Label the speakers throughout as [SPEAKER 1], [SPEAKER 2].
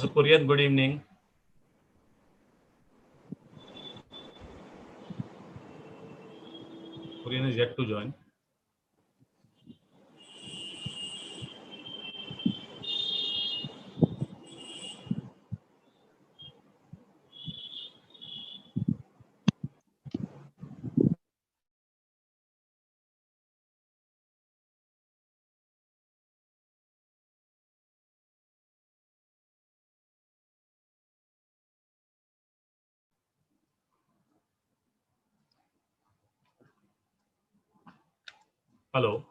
[SPEAKER 1] Professor Kurian, good evening. Kurian is yet to join. Hello.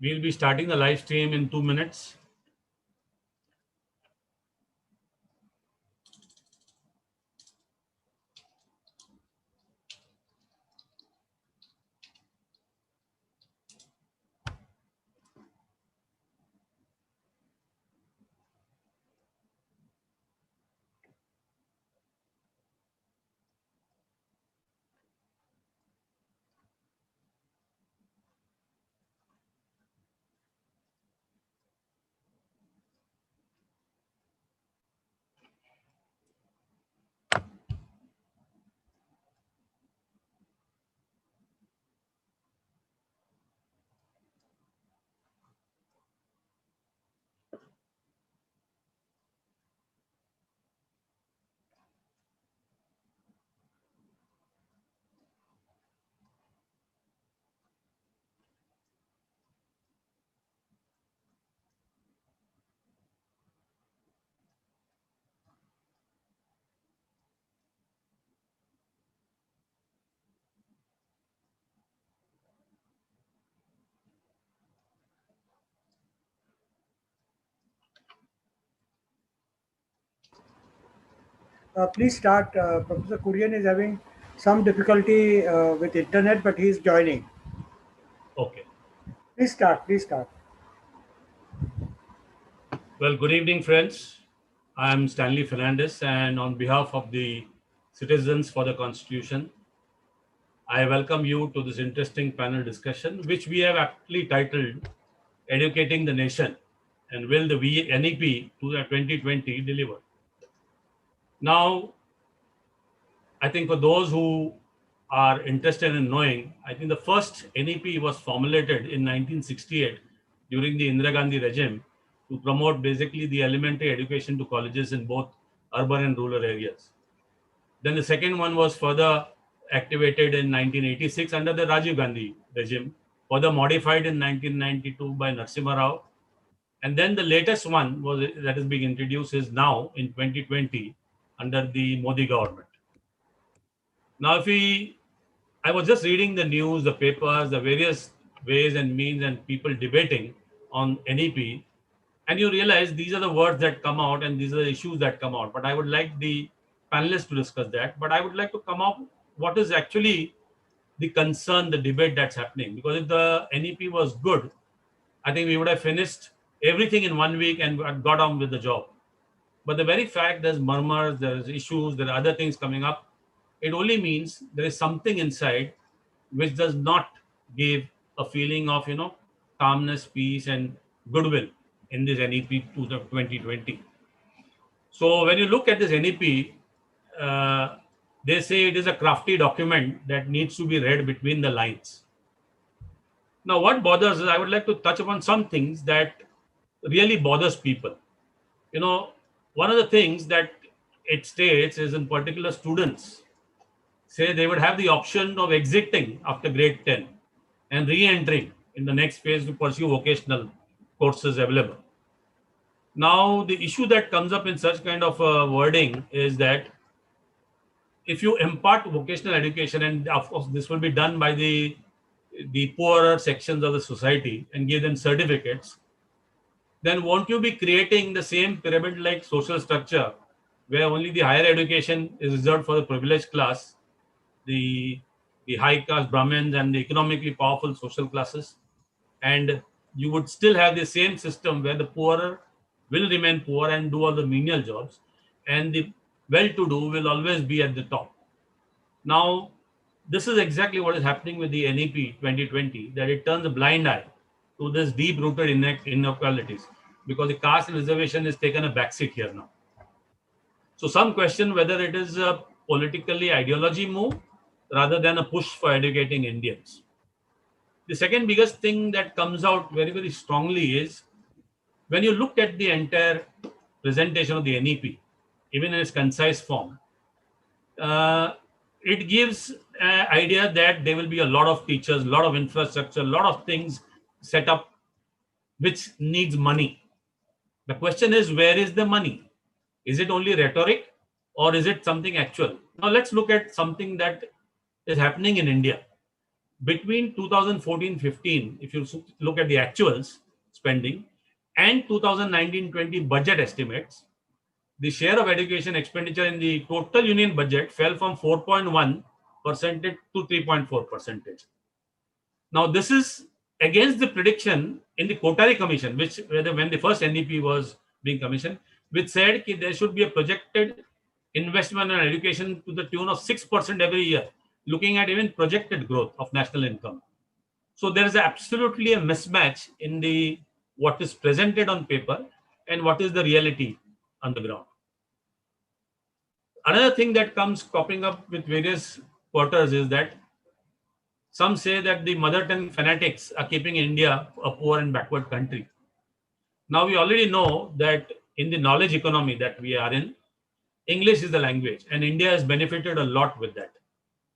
[SPEAKER 1] We'll be starting the live stream in 2 minutes.
[SPEAKER 2] Please start. Professor Kurian is having some difficulty with internet, but he is joining.
[SPEAKER 1] Okay.
[SPEAKER 2] Please start. Please start.
[SPEAKER 1] Well, good evening, friends. I'm Stanley Fernandez, and on behalf of the Citizens for the Constitution, I welcome you to this interesting panel discussion, which we have aptly titled Educating the Nation and Will the NEP to the 2020 Deliver? Now, I think for those who are interested in knowing, I think the first NEP was formulated in 1968 during the Indira Gandhi regime to promote basically the elementary education to colleges in both urban and rural areas. Then the second one was further activated in 1986 under the Rajiv Gandhi regime, further modified in 1992 by Narasimha Rao. And then the latest one was that is being introduced is now in 2020 under the Modi government. Now, I was just reading the news, the papers, the various ways and means and people debating on NEP, and you realize these are the words that come out and these are the issues that come out. But I would like the panelists to discuss that. But I would like to come up what is actually the concern, the debate that's happening. Because if the NEP was good, I think we would have finished everything in 1 week and got on with the job. But the very fact there's murmurs, there's issues, there are other things coming up, it only means there is something inside which does not give a feeling of, calmness, peace, and goodwill in this NEP to the 2020. So when you look at this NEP, they say it is a crafty document that needs to be read between the lines. Now, what bothers is I would like to touch upon some things that really bothers people. One of the things that it states is in particular students say they would have the option of exiting after grade 10 and re-entering in the next phase to pursue vocational courses available. Now, the issue that comes up in such kind of wording is that if you impart vocational education, and of course this will be done by the the poorer sections of the society and give them certificates, then won't you be creating the same pyramid-like social structure where only the higher education is reserved for the privileged class, the high caste Brahmins and the economically powerful social classes, and you would still have the same system where the poorer will remain poor and do all the menial jobs, and the well-to-do will always be at the top. Now, this is exactly what is happening with the NEP 2020, that it turns a blind eye to this deep-rooted inequalities, because the caste reservation is taken a backseat here now. So some question whether it is a politically ideology move rather than a push for educating Indians. The second biggest thing that comes out very, very strongly is when you look at the entire presentation of the NEP, even in its concise form, uh, it gives an idea that there will be a lot of teachers, a lot of infrastructure, a lot of things set up which needs money. The question is, where is the money? Is it only rhetoric or is it something actual? Now let's look at something that is happening in India. Between 2014-15, if you look at the actuals spending and 2019-20 budget estimates, the share of education expenditure in the total union budget fell from 4.1% to 3.4%. Now, this is against the prediction in the Kothari Commission, which when the first NEP was being commissioned, which said that there should be a projected investment in education to the tune of 6% every year, looking at even projected growth of national income. So there is absolutely a mismatch in the what is presented on paper and what is the reality on the ground. Another thing that comes cropping up with various quarters is that some say that the mother tongue fanatics are keeping India a poor and backward country. Now we already know that in the knowledge economy that we are in, English is the language, and India has benefited a lot with that.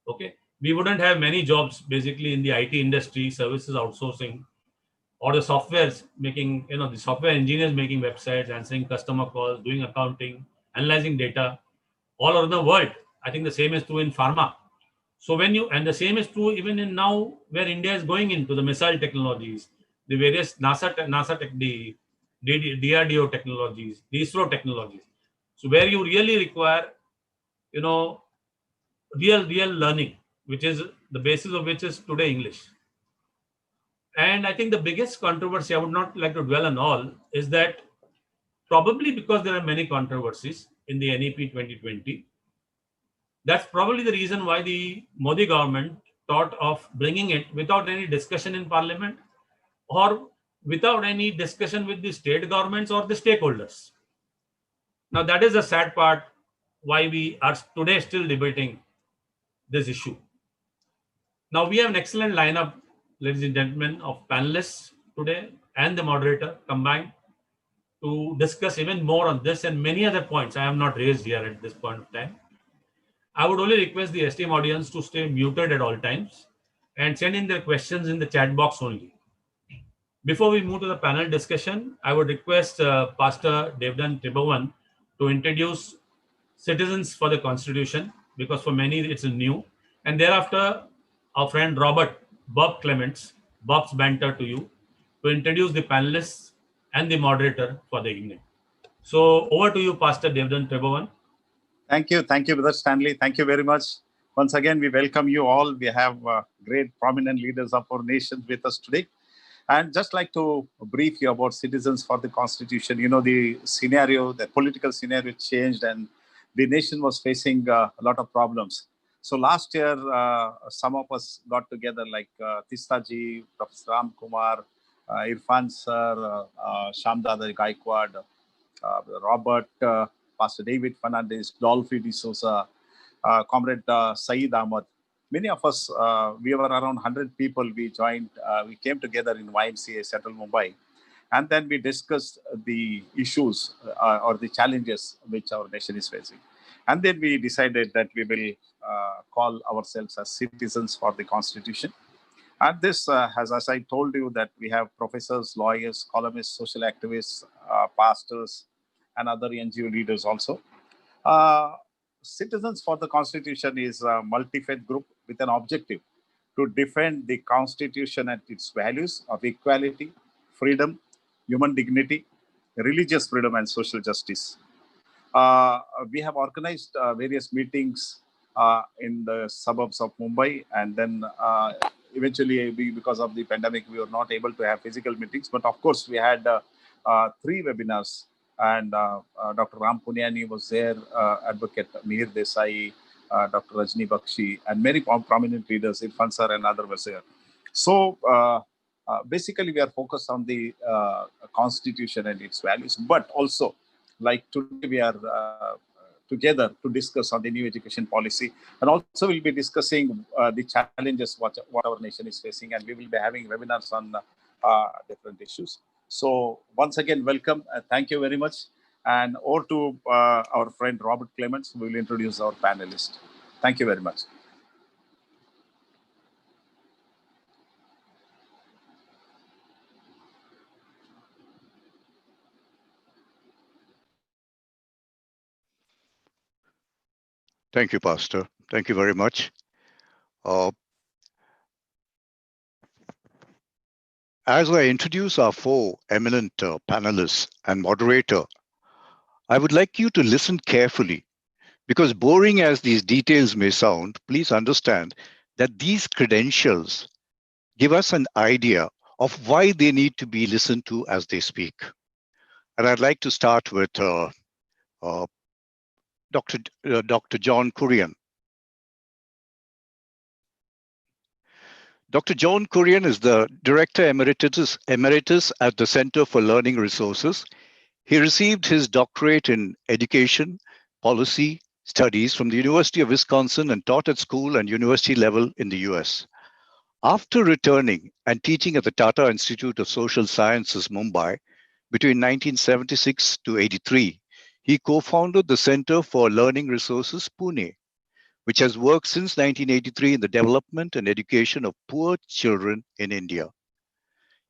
[SPEAKER 1] Okay, we wouldn't have many jobs basically in the IT industry, services outsourcing, or the softwares making, the software engineers making websites, answering customer calls, doing accounting, analyzing data all over the world. I think the same is true in pharma. So and the same is true even in now where India is going into the missile technologies, the various the DRDO technologies, the ISRO technologies. So where you really require, real learning, which is the basis of which is today English. And I think the biggest controversy, I would not like to dwell on all, is that probably because there are many controversies in the NEP 2020, that's probably the reason why the Modi government thought of bringing it without any discussion in parliament or without any discussion with the state governments or the stakeholders. Now, that is the sad part why we are today still debating this issue. Now, we have an excellent lineup, ladies and gentlemen, of panelists today and the moderator combined to discuss even more on this and many other points I have not raised here at this point of time. I would only request the esteemed audience to stay muted at all times and send in their questions in the chat box only. Before we move to the panel discussion, I would request Pastor Devdan Tribavan to introduce Citizens for the Constitution, because for many it's new. And thereafter, our friend Bob Clements, Bob's banter to you, to introduce the panelists and the moderator for the evening. So over to you, Pastor Devdan Tribavan.
[SPEAKER 3] Thank you, Brother Stanley. Thank you very much. Once again, we welcome you all. We have great prominent leaders of our nation with us today. And just like to brief you about Citizens for the Constitution, the scenario, the political scenario changed and the nation was facing a lot of problems. So last year, some of us got together like Tistaji, Professor Ram Kumar, Irfan Sir, Shamdada Gaikwad, Robert, Pastor David Fernandez, Dolphy D'Souza, Comrade Saeed Ahmad. Many of us, we were around 100 people. We joined, we came together in YMCA, Central Mumbai. And then we discussed the issues or the challenges which our nation is facing. And then we decided that we will call ourselves as Citizens for the Constitution. And this, as I told you, that we have professors, lawyers, columnists, social activists, pastors, and other NGO leaders also. Citizens for the Constitution is a multi-faith group with an objective to defend the Constitution and its values of equality, freedom, human dignity, religious freedom, and social justice. We have organized various meetings in the suburbs of Mumbai, and then eventually, because of the pandemic, we were not able to have physical meetings. But of course, we had 3 webinars, and Dr. Ram Punyani was there, Advocate Mihir Desai, Dr. Rajni Bakshi, and many prominent leaders, Irfan Sir and others were there. So basically, we are focused on the Constitution and its values, but also, like today, we are together to discuss on the new education policy, and also we'll be discussing the challenges what our nation is facing, and we will be having webinars on different issues. So once again, welcome. Thank you very much. And over to our friend Robert Clements, who will introduce our panelist. Thank you very much.
[SPEAKER 4] Thank you, Pastor. Thank you very much. As I introduce our 4 eminent panelists and moderator, I would like you to listen carefully, because boring as these details may sound, please understand that these credentials give us an idea of why they need to be listened to as they speak. And I'd like to start with Dr. John Kurian. Dr. John Kurian is the Director Emeritus at the Center for Learning Resources. He received his doctorate in education policy studies from the University of Wisconsin and taught at school and university level in the US. After returning and teaching at the Tata Institute of Social Sciences, Mumbai, between 1976 to 83, he co-founded the Center for Learning Resources, Pune, which has worked since 1983 in the development and education of poor children in India.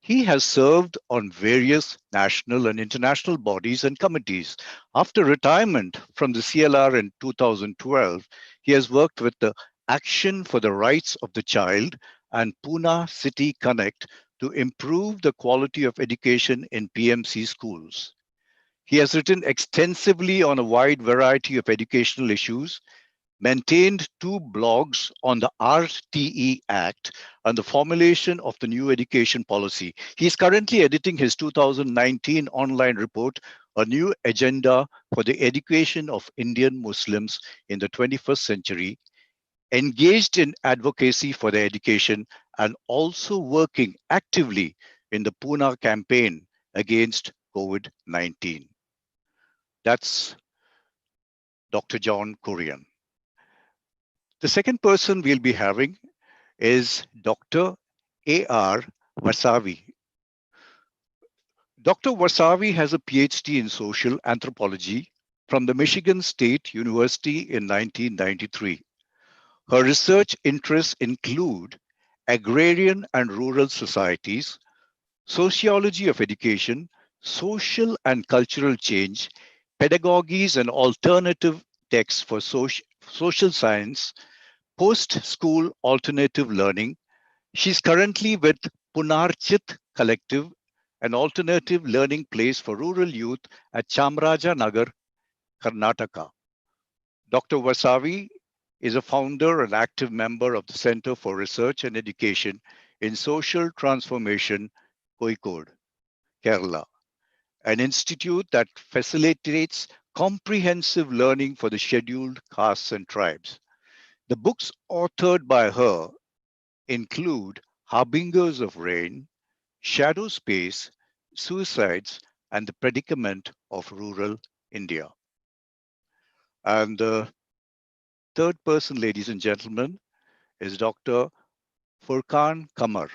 [SPEAKER 4] He has served on various national and international bodies and committees. After retirement from the CLR in 2012, he has worked with the Action for the Rights of the Child and Pune City Connect to improve the quality of education in PMC schools. He has written extensively on a wide variety of educational issues, maintained 2 blogs on the RTE Act and the formulation of the new education policy. He is currently editing his 2019 online report, A New Agenda for the Education of Indian Muslims in the 21st Century, engaged in advocacy for their education and also working actively in the Pune campaign against COVID-19. That's Dr. John Kurian. The second person we'll be having is Dr. A.R. VASAVI. Dr. VASAVI has a PhD in social anthropology from the Michigan State University in 1993. Her research interests include agrarian and rural societies, sociology of education, social and cultural change, pedagogies and alternative texts for social science, post-school alternative learning. She's currently with PUNARCHITH Collective, an alternative learning place for rural youth at Chamarajanagar, Karnataka. Dr. VASAVI is a founder and active member of the Center for Research and Education in Social Transformation, Kozhikode, Kerala, an institute that facilitates comprehensive learning for the scheduled castes and tribes. The books authored by her include Harbingers of Rain, Shadow Space, Suicides, and the Predicament of Rural India. And the third person, ladies and gentlemen, is Dr. FURQAN QAMAR.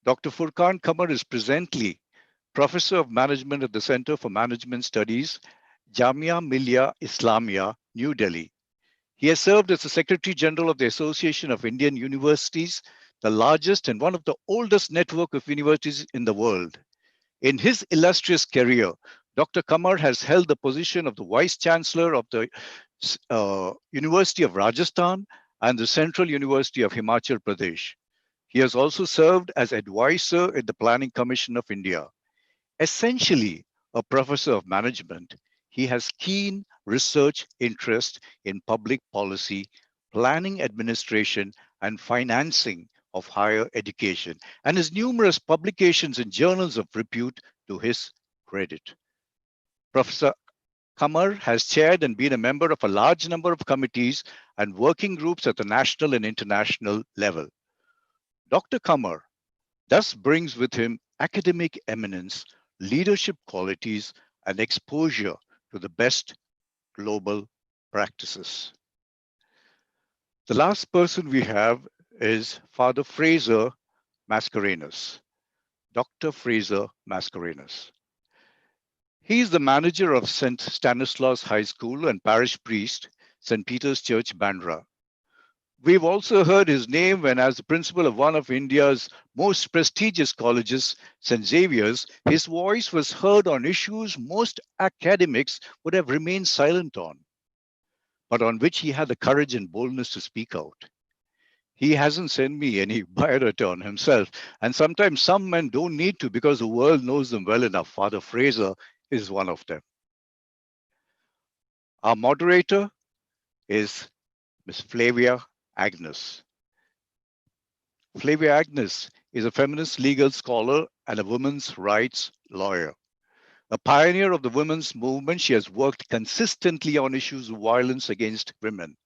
[SPEAKER 4] Dr. FURQAN QAMAR is presently Professor of Management at the Center for Management Studies, Jamia Millia Islamia, New Delhi. He has served as the Secretary General of the Association of Indian Universities, the largest and one of the oldest network of universities in the world. In his illustrious career, Dr. QAMAR has held the position of the Vice Chancellor of the University of Rajasthan and the Central University of Himachal Pradesh. He has also served as advisor at the Planning Commission of India. Essentially a professor of management, he has keen research interest in public policy, planning administration, and financing of higher education, and his numerous publications in journals of repute to his credit. Professor QAMAR has chaired and been a member of a large number of committees and working groups at the national and international level. Dr. QAMAR thus brings with him academic eminence, leadership qualities, and exposure to the best global practices. The last person we have is Father FRAZER MASCARENHAS, Dr. FRAZER MASCARENHAS. He is the manager of St. Stanislaus High School and parish priest, St. Peter's Church, Bandra. We've also heard his name when, as the principal of one of India's most prestigious colleges, St. Xavier's, his voice was heard on issues most academics would have remained silent on, but on which he had the courage and boldness to speak out. He hasn't sent me any biodata on himself, and sometimes some men don't need to because the world knows them well enough. Father FRAZER is one of them. Our moderator is Ms. FLAVIA AGNES. FLAVIA AGNES is a feminist legal scholar and a women's rights lawyer. A pioneer of the women's movement, she has worked consistently on issues of violence against women.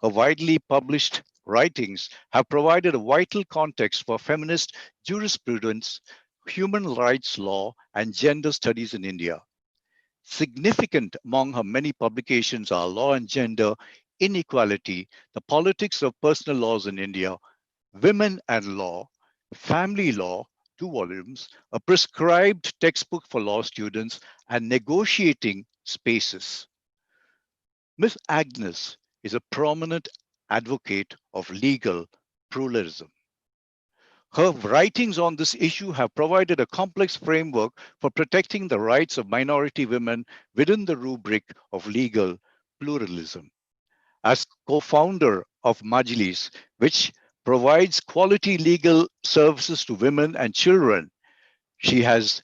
[SPEAKER 4] Her widely published writings have provided a vital context for feminist jurisprudence, human rights law, and gender studies in India. Significant among her many publications are Law and Gender, Inequality, The Politics of Personal Laws in India, Women and Law, Family Law, 2 volumes, a prescribed textbook for law students, and Negotiating Spaces. Ms. AGNES is a prominent advocate of legal pluralism. Her writings on this issue have provided a complex framework for protecting the rights of minority women within the rubric of legal pluralism. As co-founder of MAJLIS, which provides quality legal services to women and children, she has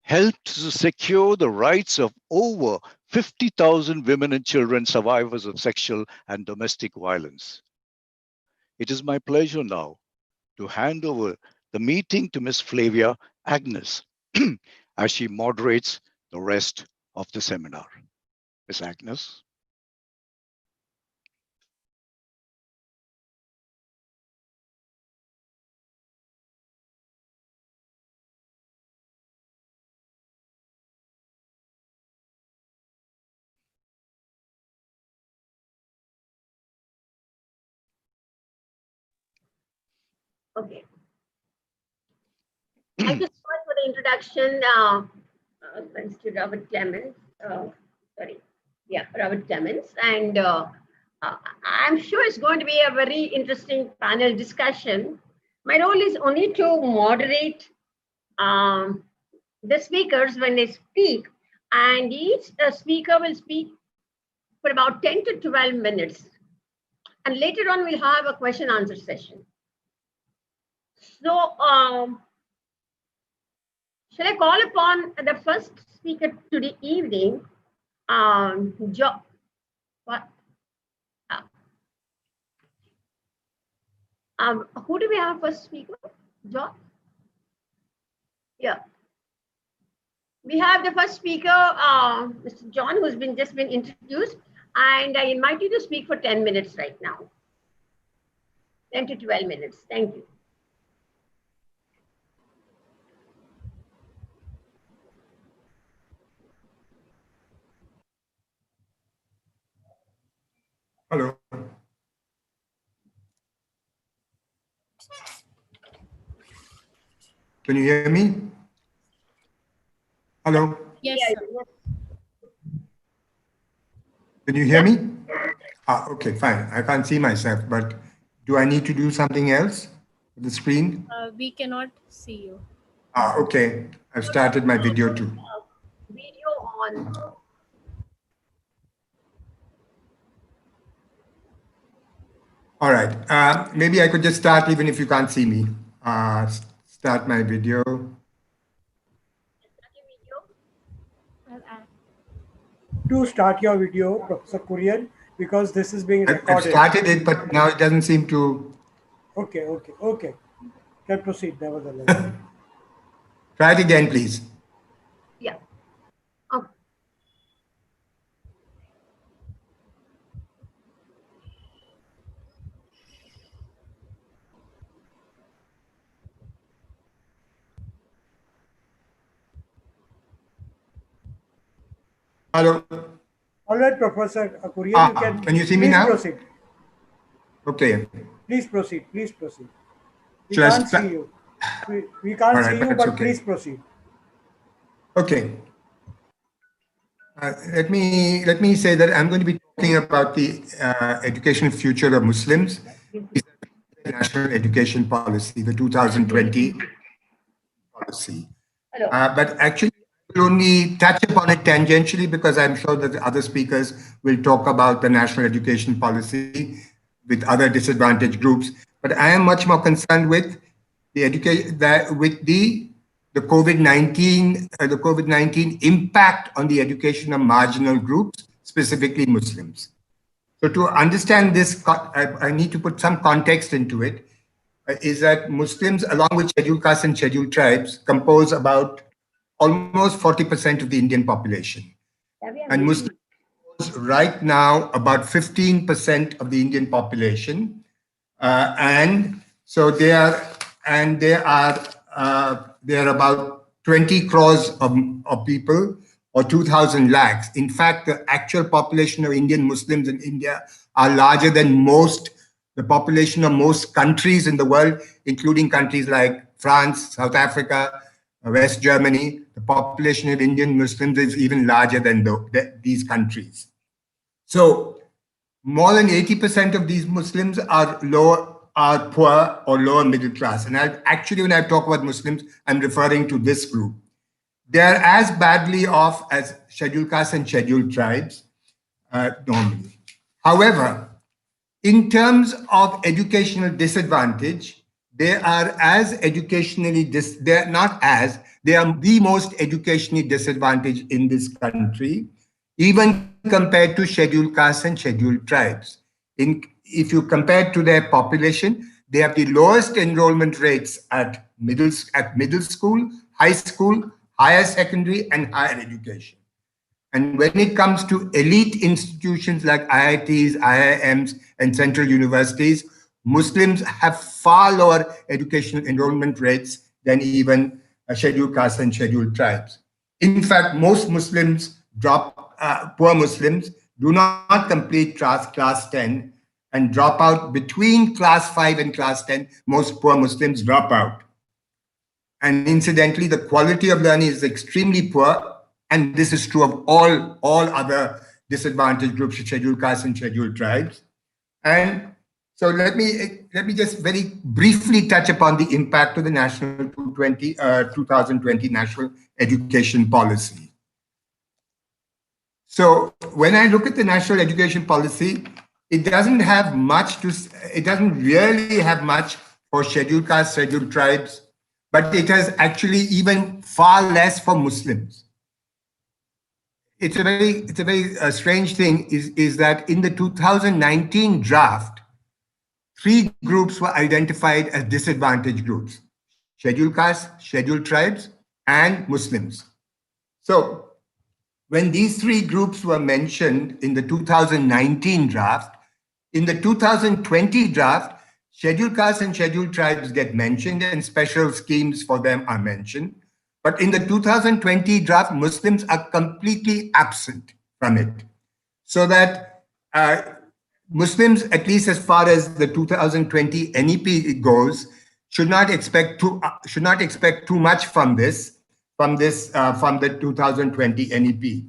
[SPEAKER 4] helped to secure the rights of over 50,000 women and children survivors of sexual and domestic violence. It is my pleasure now to hand over the meeting to Ms. FLAVIA AGNES as she moderates the rest of the seminar. Ms. AGNES.
[SPEAKER 5] Okay. Thank you so much for the introduction, thanks to Robert Clemens. Robert Clemens. And I'm sure it's going to be a very interesting panel discussion. My role is only to moderate the speakers when they speak, and each speaker will speak for about 10 to 12 minutes. And later on, we'll have a question answer session. So, shall I call upon the first speaker today evening, who do we have first speaker? John? Yeah. We have the first speaker, Mr. John, who's just been introduced, and I invite you to speak for 10 minutes right now. 10 to 12 minutes. Thank you.
[SPEAKER 6] Hello. Can you hear me? Hello.
[SPEAKER 7] Yes, sir.
[SPEAKER 6] Can you hear me? Okay, fine. I can't see myself, but do I need to do something else with the screen?
[SPEAKER 7] We cannot see you.
[SPEAKER 6] Okay. I've started my video too.
[SPEAKER 5] Video on.
[SPEAKER 6] All right. Maybe I could just start even if you can't see me. Start my video.
[SPEAKER 7] I'll add.
[SPEAKER 2] To start your video, Professor Kurian, because this is being
[SPEAKER 6] I've
[SPEAKER 2] recorded.
[SPEAKER 6] started it, but now it doesn't seem to.
[SPEAKER 2] Okay. Can proceed, nevertheless.
[SPEAKER 6] Try it again, please.
[SPEAKER 5] Yeah. Okay.
[SPEAKER 6] Hello.
[SPEAKER 2] All right, Professor Kurian,
[SPEAKER 6] Can you see me
[SPEAKER 2] please
[SPEAKER 6] now?
[SPEAKER 2] proceed.
[SPEAKER 6] Okay.
[SPEAKER 2] Please proceed. We
[SPEAKER 6] Should I
[SPEAKER 2] can't
[SPEAKER 6] start?
[SPEAKER 2] see you. We can't
[SPEAKER 6] All right,
[SPEAKER 2] see you,
[SPEAKER 6] that's
[SPEAKER 2] but
[SPEAKER 6] okay.
[SPEAKER 2] please proceed.
[SPEAKER 6] Okay. Let me say that I'm going to be talking about the educational future of Muslims, national education policy, the 2020 policy.
[SPEAKER 5] Hello.
[SPEAKER 6] But actually, I will only touch upon it tangentially because I'm sure that the other speakers will talk about the national education policy with other disadvantaged groups. But I am much more concerned with the the COVID-19 impact on the education of marginal groups, specifically Muslims. So to understand this, I need to put some context into it. Is that Muslims, along with scheduled castes and scheduled tribes, compose about almost 40% of the Indian population. And Muslims right now about 15% of the Indian population. And so there are about 20 crores of people, or 2,000 lakhs. In fact, the actual population of Indian Muslims in India are larger than the population of most countries in the world, including countries like France, South Africa, West Germany. The population of Indian Muslims is even larger than these countries. So more than 80% of these Muslims are poor or lower middle class. And when I talk about Muslims, I'm referring to this group. They're as badly off as scheduled castes and scheduled tribes normally. However, in terms of educational disadvantage, they are they are the most educationally disadvantaged in this country, even compared to scheduled castes and scheduled tribes. If you compare to their population, they have the lowest enrollment rates at middle school, high school, higher secondary, and higher education. And when it comes to elite institutions like IITs, IIMs, and central universities, Muslims have far lower educational enrollment rates than even scheduled castes and scheduled tribes. In fact, most Muslims poor Muslims do not complete class 10 and drop out between class 5 and class 10. Most poor Muslims drop out. And incidentally, the quality of learning is extremely poor. And this is true of all other disadvantaged groups, scheduled castes and scheduled tribes. And so let me just very briefly touch upon the impact of the national 2020 national education policy. So when I look at the national education policy, it doesn't really have much for scheduled castes, scheduled tribes, but it has actually even far less for Muslims. It's a very strange thing is that in the 2019 draft, 3 groups were identified as disadvantaged groups: scheduled castes, scheduled tribes, and Muslims. So when these 3 groups were mentioned in the 2019 draft, in the 2020 draft, scheduled castes and scheduled tribes get mentioned and special schemes for them are mentioned. But in the 2020 draft, Muslims are completely absent from it. So that Muslims, at least as far as the 2020 NEP goes, should not expect too much from the 2020 NEP.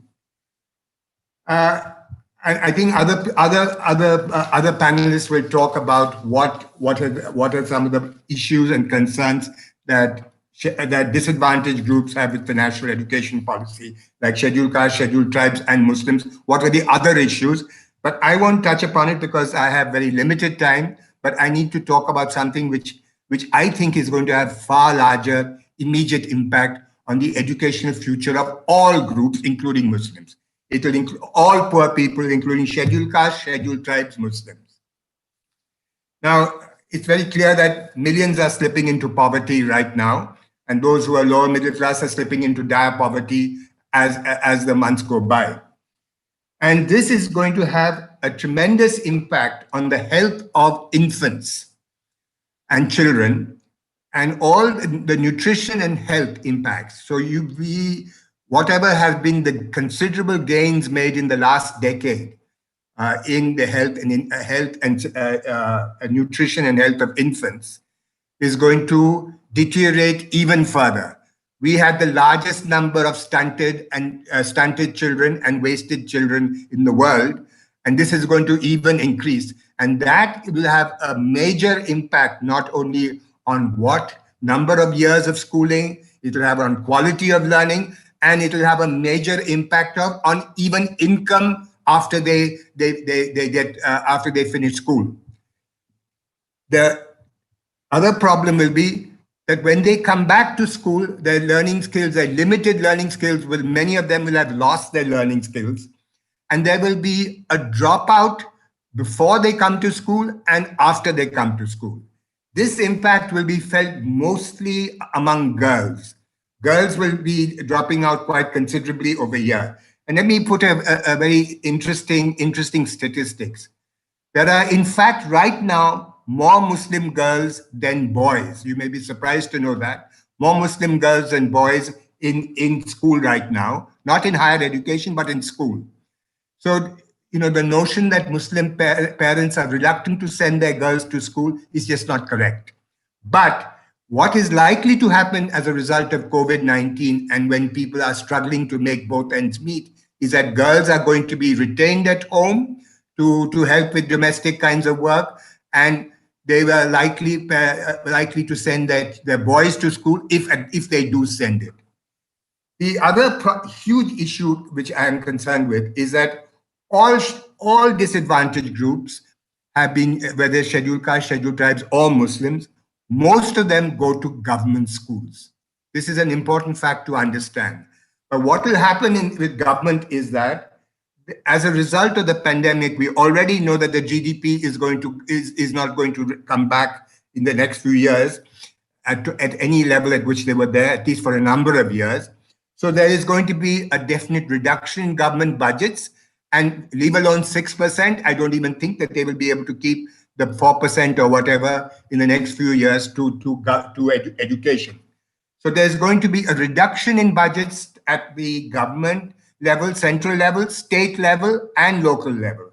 [SPEAKER 6] I think other panelists will talk about what are some of the issues and concerns that disadvantaged groups have with the national education policy, like scheduled castes, scheduled tribes, and Muslims. What are the other issues? But I won't touch upon it because I have very limited time, but I need to talk about something which I think is going to have far larger immediate impact on the educational future of all groups, including Muslims. It will include all poor people, including scheduled castes, scheduled tribes, Muslims. Now, it's very clear that millions are slipping into poverty right now, and those who are lower middle class are slipping into dire poverty as the months go by. And this is going to have a tremendous impact on the health of infants and children and all the nutrition and health impacts. So whatever has been the considerable gains made in the last decade in the health and nutrition and health of infants is going to deteriorate even further. We had the largest number of stunted children and wasted children in the world, and this is going to even increase. And that will have a major impact not only on what number of years of schooling, it will have on quality of learning, and it will have a major impact on even income after they finish school. The other problem will be that when they come back to school, their learning skills, their limited learning skills, many of them will have lost their learning skills. And there will be a dropout before they come to school and after they come to school. This impact will be felt mostly among girls. Girls will be dropping out quite considerably over here. And let me put a very interesting statistics. There are, in fact, right now, more Muslim girls than boys. You may be surprised to know that. More Muslim girls than boys in school right now, not in higher education, but in school. So, the notion that Muslim parents are reluctant to send their girls to school is just not correct. But what is likely to happen as a result of COVID-19 and when people are struggling to make both ends meet is that girls are going to be retained at home to help with domestic kinds of work, and they were likely to send their boys to school if they do send it. The other huge issue which I am concerned with is that all disadvantaged groups have been, whether scheduled castes, scheduled tribes, or Muslims, most of them go to government schools. This is an important fact to understand. But what will happen with government is that as a result of the pandemic, we already know that the GDP is not going to come back in the next few years at any level at which they were there, at least for a number of years. So there is going to be a definite reduction in government budgets, and leave alone 6%. I don't even think that they will be able to keep the 4% or whatever in the next few years to education. So there's going to be a reduction in budgets at the government level, central level, state level, and local level.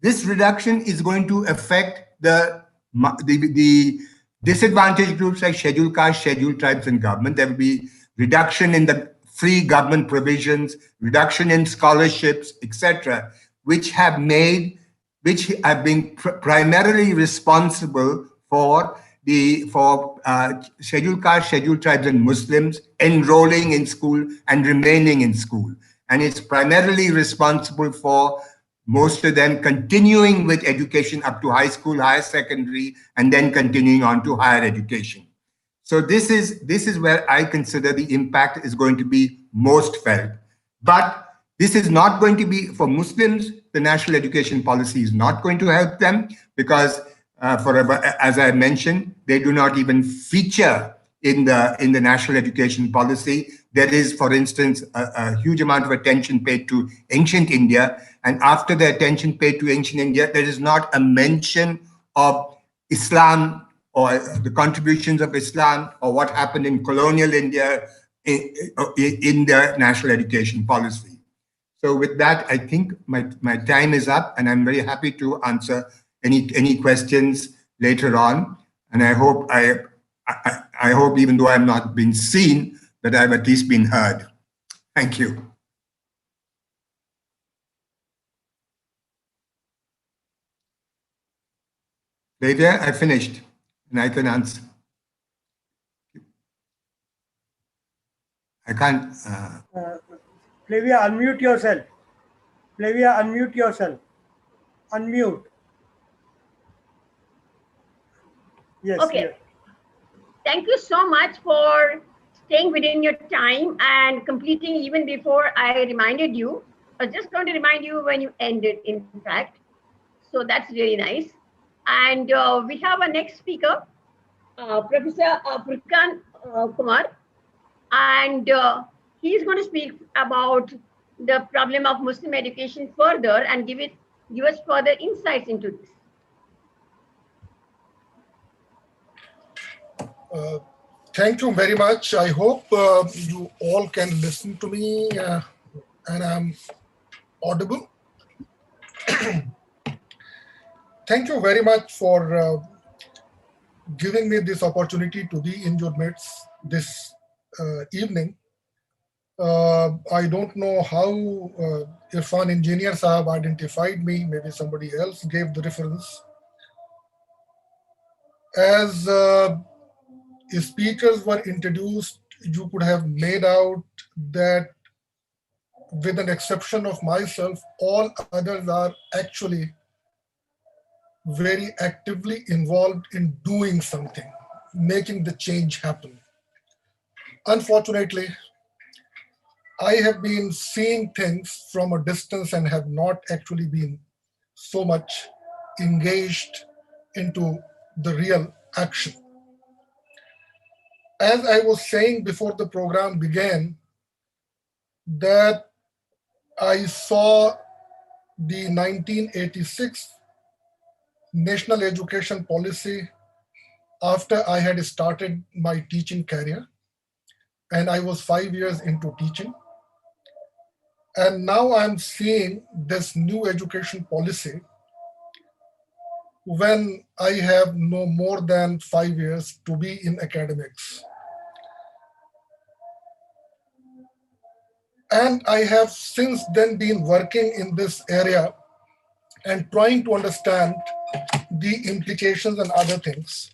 [SPEAKER 6] This reduction is going to affect the disadvantaged groups like scheduled castes, scheduled tribes, and government. There will be reduction in the free government provisions, reduction in scholarships, etc., which have been primarily responsible for scheduled castes, scheduled tribes, and Muslims enrolling in school and remaining in school. And it's primarily responsible for most of them continuing with education up to high school, higher secondary, and then continuing on to higher education. So this is where I consider the impact is going to be most felt. But this is not going to be for Muslims. The national education policy is not going to help them because, as I mentioned, they do not even feature in the national education policy. There is, for instance, a huge amount of attention paid to ancient India, and after the attention paid to ancient India, there is not a mention of Islam or the contributions of Islam or what happened in colonial India in the national education policy. So with that, I think my time is up, and I'm very happy to answer any questions later on. And I hope I hope, even though I'm not been seen, that I've at least been heard. Thank you. FLAVIA, I finished, and I can answer. I can't.
[SPEAKER 2] FLAVIA, unmute yourself. FLAVIA, unmute yourself. Unmute. Yes.
[SPEAKER 5] Okay.
[SPEAKER 2] Yes.
[SPEAKER 5] Thank you so much for staying within your time and completing even before I reminded you. I was just going to remind you when you ended, in fact. So that's really nice. And we have our next speaker, Professor FURQAN Kumar. And he's going to speak about the problem of Muslim education further and give us further insights into this.
[SPEAKER 8] Thank you very much. I hope you all can listen to me and I'm audible. Thank you very much for giving me this opportunity to be in your midst this evening. I don't know how Irfan Engineer Saab identified me, maybe somebody else gave the reference. As speakers were introduced, you could have made out that with an exception of myself, all others are actually very actively involved in doing something, making the change happen. Unfortunately, I have been seeing things from a distance and have not actually been so much engaged into the real action. As I was saying before the program began, that I saw the 1986 National Education Policy after I had started my teaching career, and I was 5 years into teaching. And now I'm seeing this new education policy when I have no more than 5 years to be in academics. And I have since then been working in this area and trying to understand the implications and other things.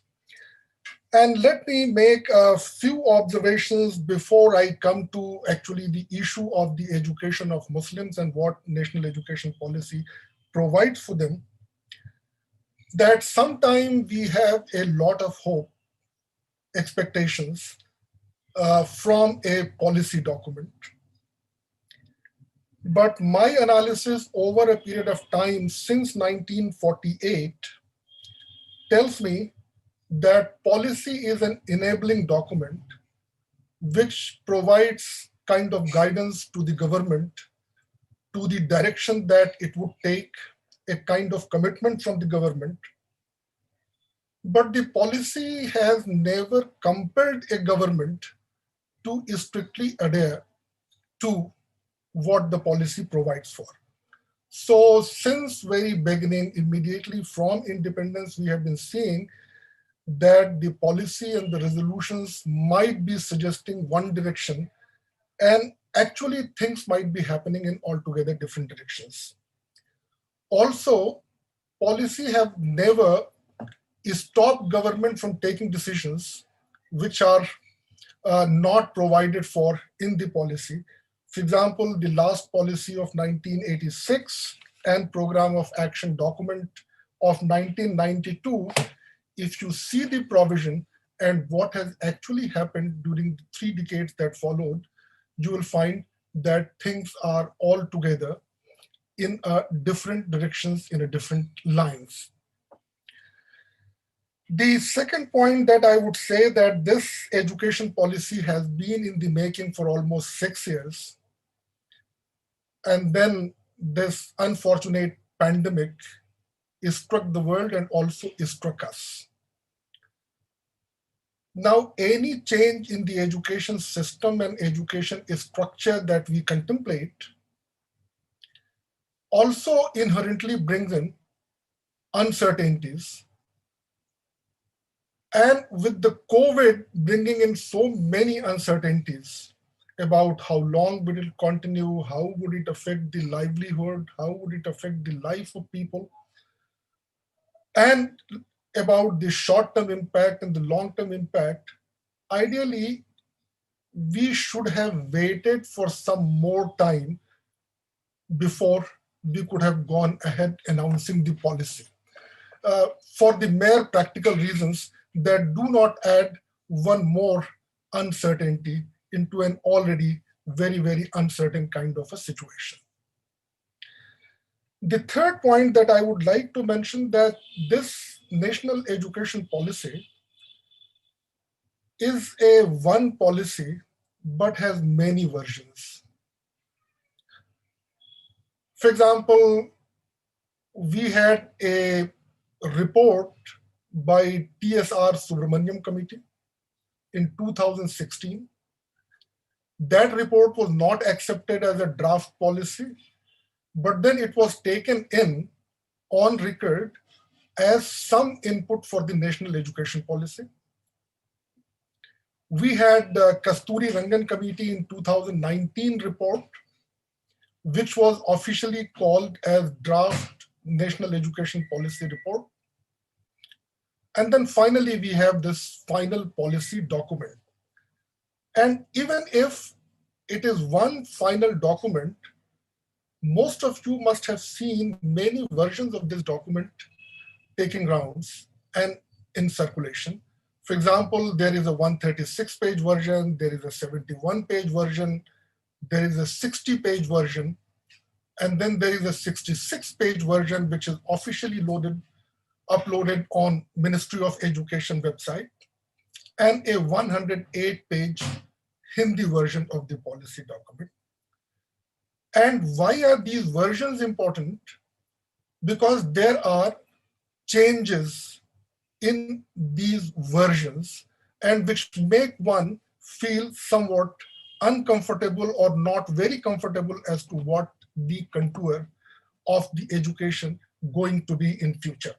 [SPEAKER 8] And let me make a few observations before I come to actually the issue of the education of Muslims and what national education policy provides for them. That sometimes we have a lot of hope, expectations from a policy document. But my analysis over a period of time since 1948 tells me that policy is an enabling document which provides kind of guidance to the government to the direction that it would take, a kind of commitment from the government. But the policy has never compelled a government to strictly adhere to what the policy provides for. So since very beginning, immediately from independence, we have been seeing that the policy and the resolutions might be suggesting one direction, and actually things might be happening in altogether different directions. Also, policy have never stopped government from taking decisions which are not provided for in the policy. For example, the last policy of 1986 and program of action document of 1992, if you see the provision and what has actually happened during the 3 decades that followed, you will find that things are altogether in different directions, in a different lines. The second point that I would say that this education policy has been in the making for almost 6 years. And then this unfortunate pandemic struck the world and also struck us. Now, any change in the education system and education structure that we contemplate also inherently brings in uncertainties. And with the COVID bringing in so many uncertainties about how long will it continue, how would it affect the livelihood, how would it affect the life of people, and about the short-term impact and the long-term impact, ideally, we should have waited for some more time before we could have gone ahead announcing the policy for the mere practical reasons that do not add one more uncertainty into an already very, very uncertain kind of a situation. The third point that I would like to mention that this national education policy is a one policy, but has many versions. For example, we had a report by TSR Subramaniam Committee in 2016. That report was not accepted as a draft policy, but then it was taken in on record as some input for the national education policy. We had the Kasturi Rangan Committee in 2019 report, which was officially called as Draft National Education Policy Report. And then finally, we have this final policy document. And even if it is one final document, most of you must have seen many versions of this document taking rounds and in circulation. For example, there is a 136-page version, there is a 71-page version, there is a 60-page version, and then there is a 66-page version, which is officially uploaded on Ministry of Education website, and a 108-page Hindi version of the policy document. And why are these versions important? Because there are changes in these versions and which make one feel somewhat uncomfortable or not very comfortable as to what the contour of the education going to be in future.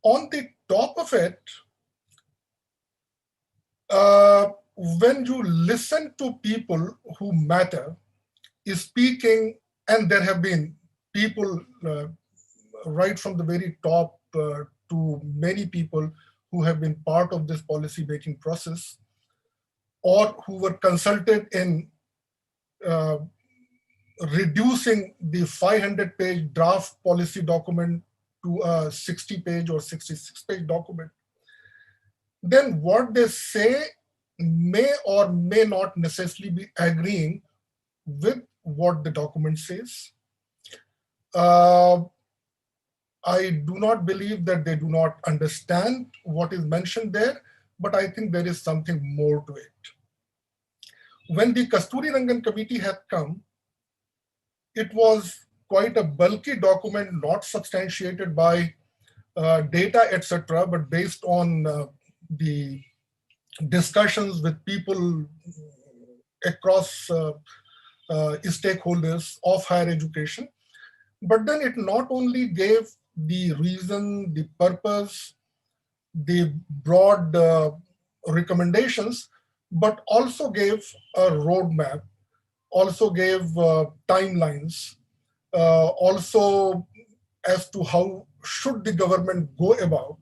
[SPEAKER 8] On the top of it, when you listen to people who matter speaking, and there have been people right from the very top to many people who have been part of this policy making process or who were consulted in reducing the 500-page draft policy document to a 60-page or 66-page document, then what they say may or may not necessarily be agreeing with what the document says. I do not believe that they do not understand what is mentioned there, but I think there is something more to it. When the Kasturi Rangan Committee had come, it was quite a bulky document, not substantiated by data, etc., but based on the discussions with people across stakeholders of higher education. But then it not only gave the reason, the purpose, the broad recommendations, but also gave a roadmap, also gave timelines, also as to how should the government go about.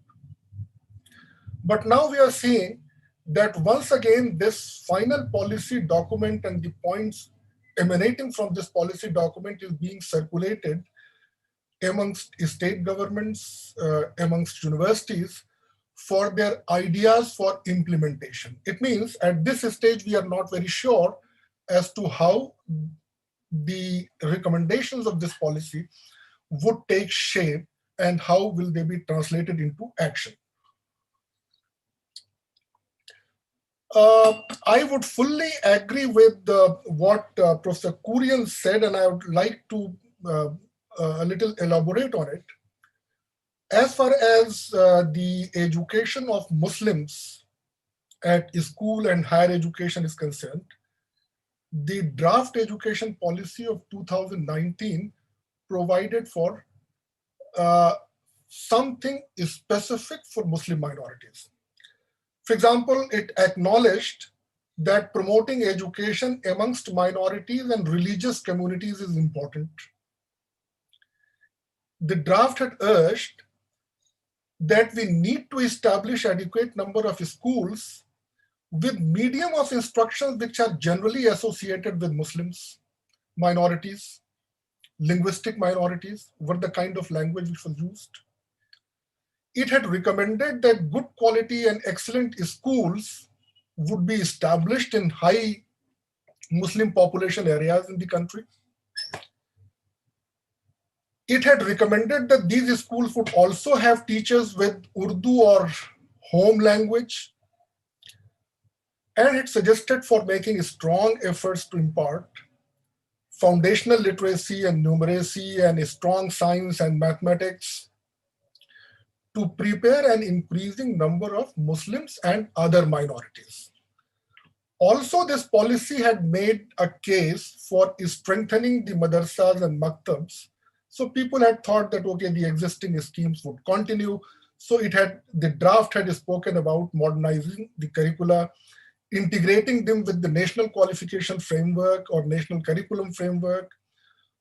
[SPEAKER 8] But now we are seeing that once again, this final policy document and the points emanating from this policy document is being circulated amongst state governments, amongst universities for their ideas for implementation. It means at this stage, we are not very sure as to how the recommendations of this policy would take shape and how will they be translated into action. I would fully agree with what Professor Kurian said, and I would like to a little elaborate on it. As far as the education of Muslims at school and higher education is concerned, the draft education policy of 2019 provided for something specific for Muslim minorities. For example, it acknowledged that promoting education amongst minorities and religious communities is important. The draft had urged that we need to establish adequate number of schools with medium of instruction which are generally associated with Muslims, minorities, linguistic minorities were the kind of language which was used. It had recommended that good quality and excellent schools would be established in high Muslim population areas in the country. It had recommended that these schools would also have teachers with Urdu or home language, and it suggested for making strong efforts to impart foundational literacy and numeracy and strong science and mathematics to prepare an increasing number of Muslims and other minorities. Also, this policy had made a case for strengthening the madrasas and maktabs. So people had thought that, okay, the existing schemes would continue. So the draft had spoken about modernizing the curricula, integrating them with the national qualification framework or national curriculum framework,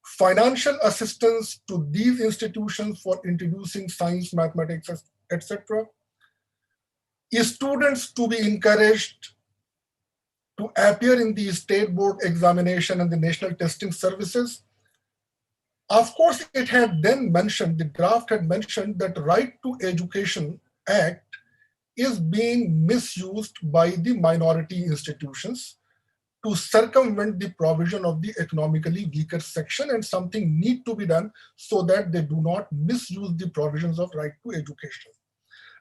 [SPEAKER 8] financial assistance to these institutions for introducing science, mathematics, etc. Students to be encouraged to appear in the state board examination and the national testing services. Of course, it had then mentioned, the draft had mentioned that Right to Education Act is being misused by the minority institutions to circumvent the provision of the economically weaker section, and something need to be done so that they do not misuse the provisions of right to education.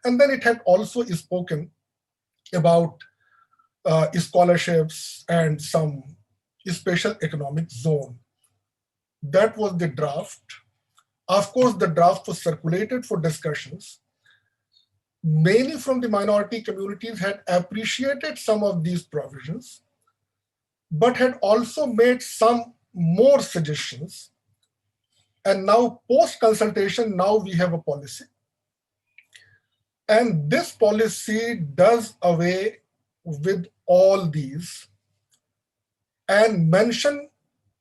[SPEAKER 8] And then it had also spoken about scholarships and some special economic zone. That was the draft. Of course, the draft was circulated for discussions. Many from the minority communities had appreciated some of these provisions, but had also made some more suggestions. And now, post-consultation, now we have a policy. And this policy does away with all these and mention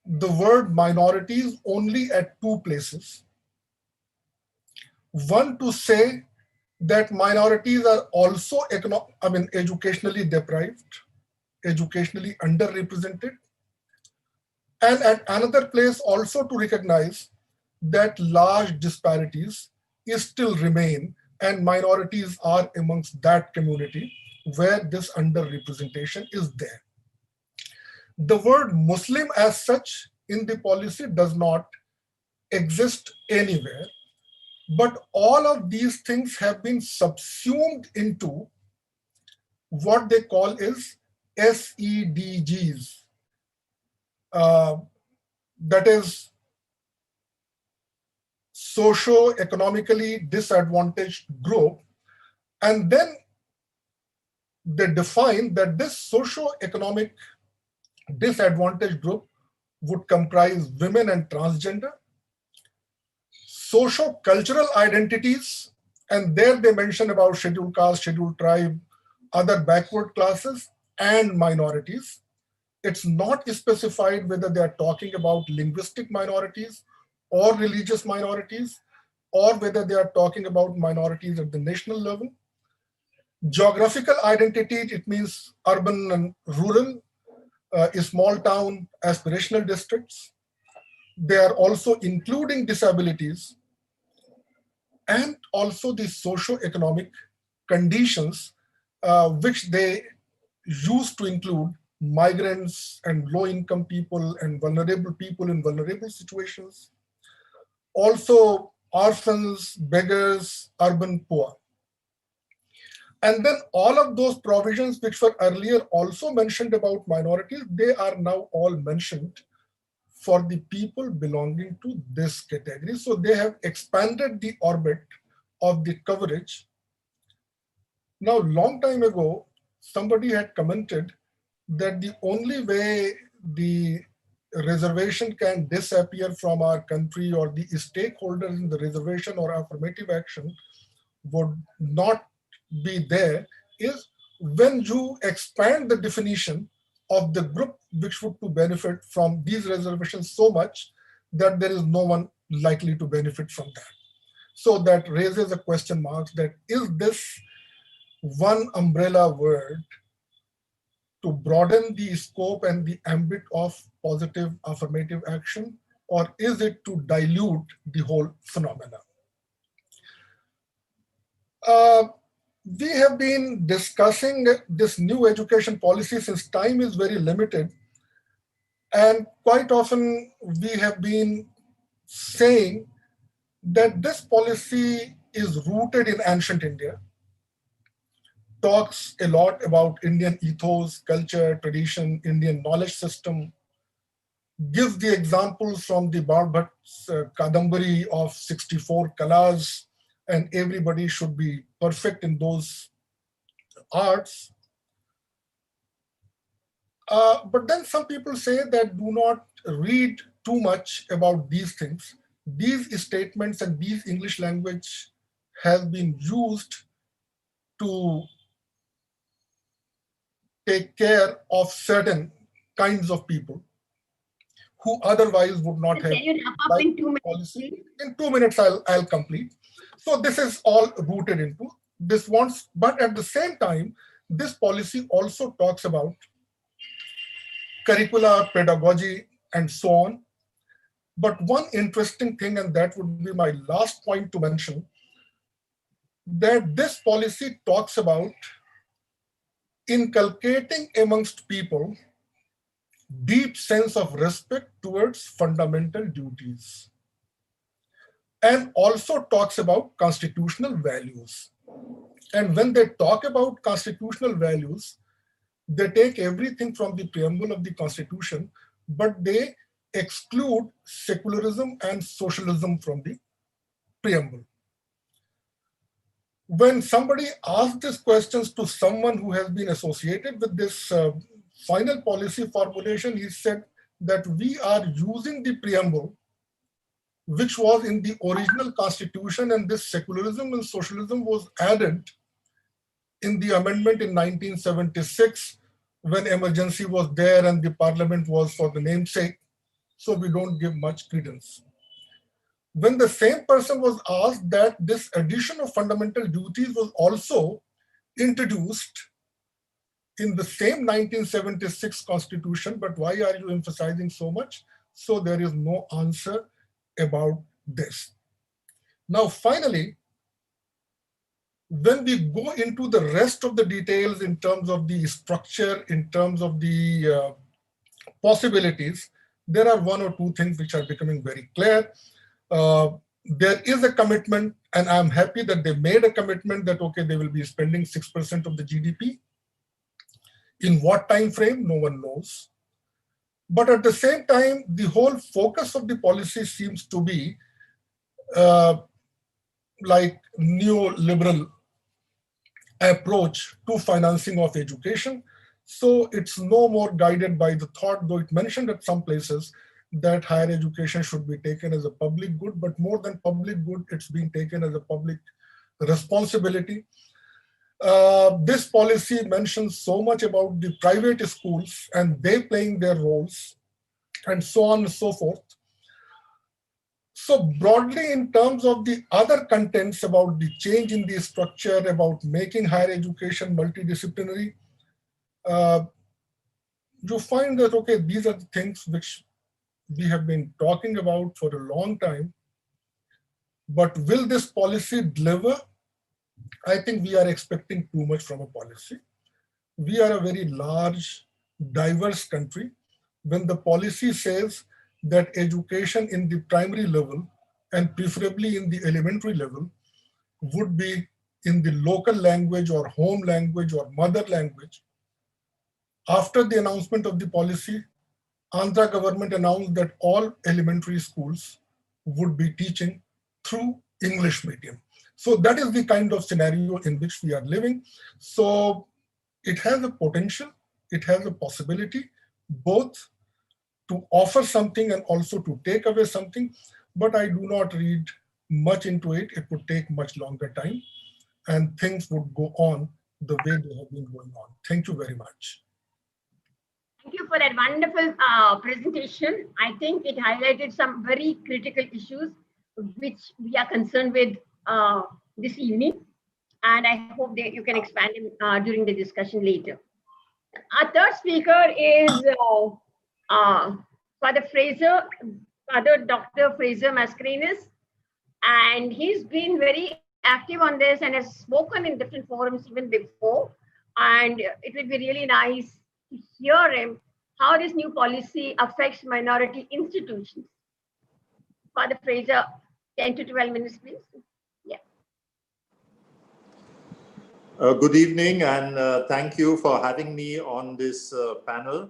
[SPEAKER 8] the word minorities only at two places. One, to say that minorities are also educationally deprived, educationally underrepresented, and at another place also to recognize that large disparities still remain and minorities are amongst that community where this underrepresentation is there. The word Muslim as such in the policy does not exist anywhere, but all of these things have been subsumed into what they call is SEDGs. That is socio-economically disadvantaged group. And then they define that this socio-economic disadvantaged group would comprise women and transgender, socio-cultural identities, and there they mention about scheduled caste, scheduled tribe, other backward classes, and minorities. It's not specified whether they are talking about linguistic minorities or religious minorities, or whether they are talking about minorities at the national level. Geographical identity, it means urban and rural, small town, aspirational districts. They are also including disabilities and also the socio-economic conditions, which they used to include migrants and low-income people and vulnerable people in vulnerable situations. Also orphans, beggars, urban poor. And then all of those provisions which were earlier also mentioned about minorities, they are now all mentioned for the people belonging to this category. So they have expanded the orbit of the coverage. Now, long time ago, somebody had commented that the only way the reservation can disappear from our country, or the stakeholders in the reservation or affirmative action would not be there, is when you expand the definition of the group which would to benefit from these reservations so much that there is no one likely to benefit from that. So that raises a question mark that is this one umbrella word to broaden the scope and the ambit of positive affirmative action, or is it to dilute the whole phenomena? We have been discussing this new education policy since time is very limited. And quite often we have been saying that this policy is rooted in ancient India, talks a lot about Indian ethos, culture, tradition, Indian knowledge system, gives the examples from the Bharat's Kadambari of 64 kalas, and everybody should be perfect in those arts. But then some people say that do not read too much about these things. These statements and these English language has been used to take care of certain kinds of people who otherwise would not have.
[SPEAKER 5] Can you wrap up in 2 minutes,
[SPEAKER 8] policy.
[SPEAKER 5] please?
[SPEAKER 8] In 2 minutes, I'll complete. So this is all rooted into this wants, but at the same time, this policy also talks about curricula, pedagogy, and so on. But one interesting thing, and that would be my last point to mention, that this policy talks about inculcating amongst people deep sense of respect towards fundamental duties, and also talks about constitutional values. And when they talk about constitutional values, they take everything from the preamble of the Constitution, but they exclude secularism and socialism from the preamble. When somebody asks these questions to someone who has been associated with this final policy formulation, he said that we are using the preamble which was in the original Constitution, and this secularism and socialism was added in the amendment in 1976 when emergency was there and the parliament was for the namesake, so we don't give much credence. When the same person was asked that this addition of fundamental duties was also introduced in the same 1976 Constitution, but why are you emphasizing so much? So there is no answer about this. Now, finally, when we go into the rest of the details in terms of the structure, in terms of the possibilities, there are one or two things which are becoming very clear. There is a commitment, and I'm happy that they made a commitment that, okay, they will be spending 6% of the GDP. In what time frame, no one knows. But at the same time, the whole focus of the policy seems to be like neoliberal approach to financing of education. So it's no more guided by the thought, though it mentioned at some places that higher education should be taken as a public good, but more than public good, it's being taken as a public responsibility. This policy mentions so much about the private schools and they playing their roles and so on and so forth. So broadly, in terms of the other contents about the change in the structure, about making higher education multidisciplinary, you find that, okay, these are the things which we have been talking about for a long time. But will this policy deliver? I think we are expecting too much from a policy. We are a very large, diverse country. When the policy says that education in the primary level and preferably in the elementary level would be in the local language or home language or mother language, after the announcement of the policy, Andhra government announced that all elementary schools would be teaching through English medium. So that is the kind of scenario in which we are living. So it has a potential, it has a possibility, both to offer something and also to take away something, but I do not read much into it. It would take much longer time and things would go on the way they have been going on. Thank you very much.
[SPEAKER 5] Thank you for that wonderful presentation. I think it highlighted some very critical issues which we are concerned with this evening. And I hope that you can expand during the discussion later. Our third speaker is Father Frazer. Father Dr. Frazer Mascarenhas, and he's been very active on this and has spoken in different forums even before. And it would be really nice to hear him how this new policy affects minority institutions. Father Frazer, 10 to 12 minutes, please. Yeah.
[SPEAKER 9] Good evening, and thank you for having me on this panel.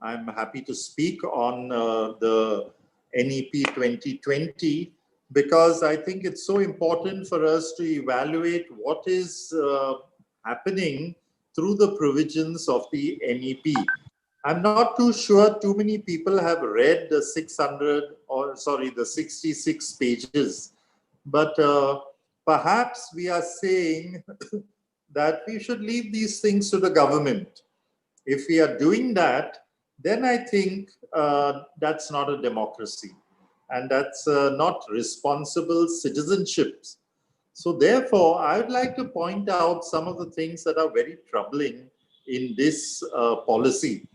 [SPEAKER 9] I'm happy to speak on the NEP 2020 because I think it's so important for us to evaluate what is happening through the provisions of the NEP. I'm not too sure too many people have read the 66 pages, but perhaps we are saying that we should leave these things to the government. If we are doing that, then I think that's not a democracy, and that's not responsible citizenship. So therefore, I would like to point out some of the things that are very troubling in this policy.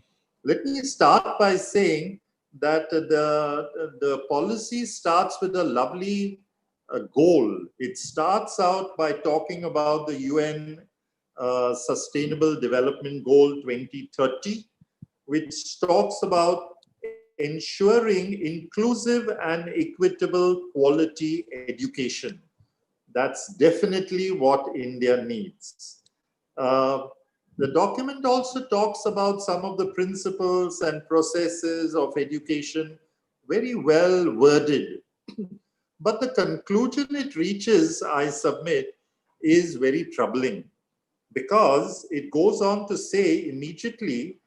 [SPEAKER 9] Let me start by saying that the policy starts with a lovely goal. It starts out by talking about the UN Sustainable Development Goal 2030, which talks about ensuring inclusive and equitable quality education. That's definitely what India needs. The document also talks about some of the principles and processes of education, very well worded. But the conclusion it reaches, I submit, is very troubling because it goes on to say immediately,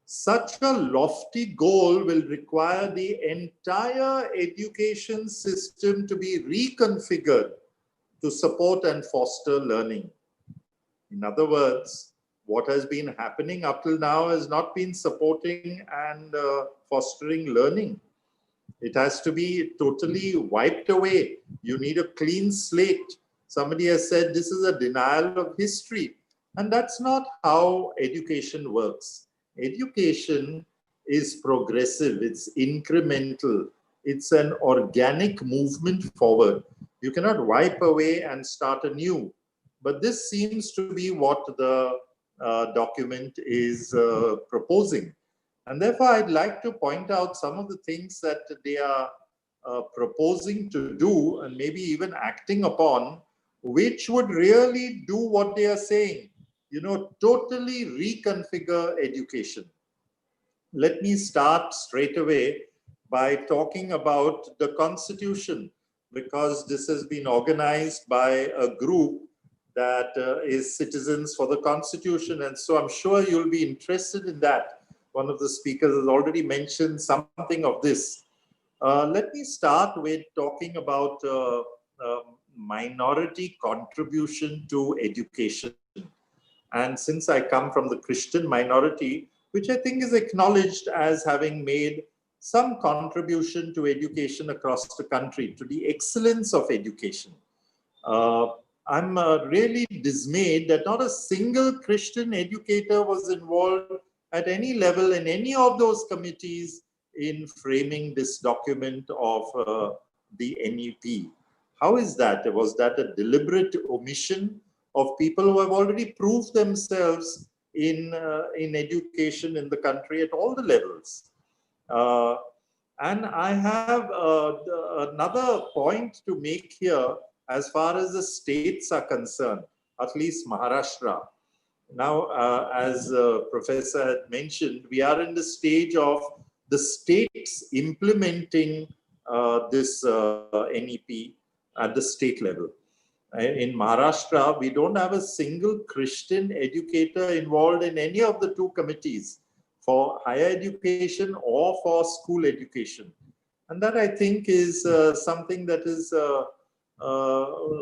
[SPEAKER 9] such a lofty goal will require the entire education system to be reconfigured to support and foster learning. In other words, what has been happening up till now has not been supporting and fostering learning. It has to be totally wiped away. You need a clean slate. Somebody has said this is a denial of history. And that's not how education works. Education is progressive, it's incremental, it's an organic movement forward. You cannot wipe away and start anew. But this seems to be what the document is proposing. And therefore, I'd like to point out some of the things that they are proposing to do and maybe even acting upon, which would really do what they are saying, you know, totally reconfigure education. Let me start straight away by talking about the Constitution, because this has been organized by a group that is Citizens for the Constitution. And so I'm sure you'll be interested in that. One of the speakers has already mentioned something of this. Let me start with talking about minority contribution to education. And since I come from the Christian minority, which I think is acknowledged as having made some contribution to education across the country, to the excellence of education, I'm really dismayed that not a single Christian educator was involved at any level in any of those committees in framing this document of the NEP. How is that? Was that a deliberate omission of people who have already proved themselves in education in the country at all the levels? And I have another point to make here as far as the states are concerned, at least Maharashtra. Now, as Professor had mentioned, we are in the stage of the states implementing this NEP at the state level. In Maharashtra, we don't have a single Christian educator involved in any of the two committees for higher education or for school education. And that, I think, is something that is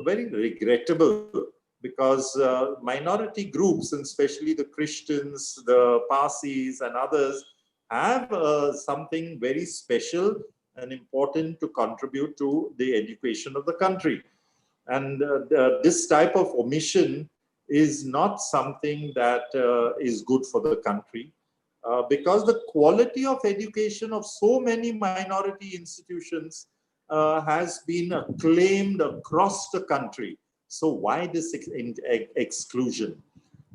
[SPEAKER 9] very regrettable, because minority groups, and especially the Christians, the Parsis and others, have something very special and important to contribute to the education of the country. And this type of omission is not something that is good for the country. because the quality of education of so many minority institutions has been acclaimed across the country. So why this exclusion?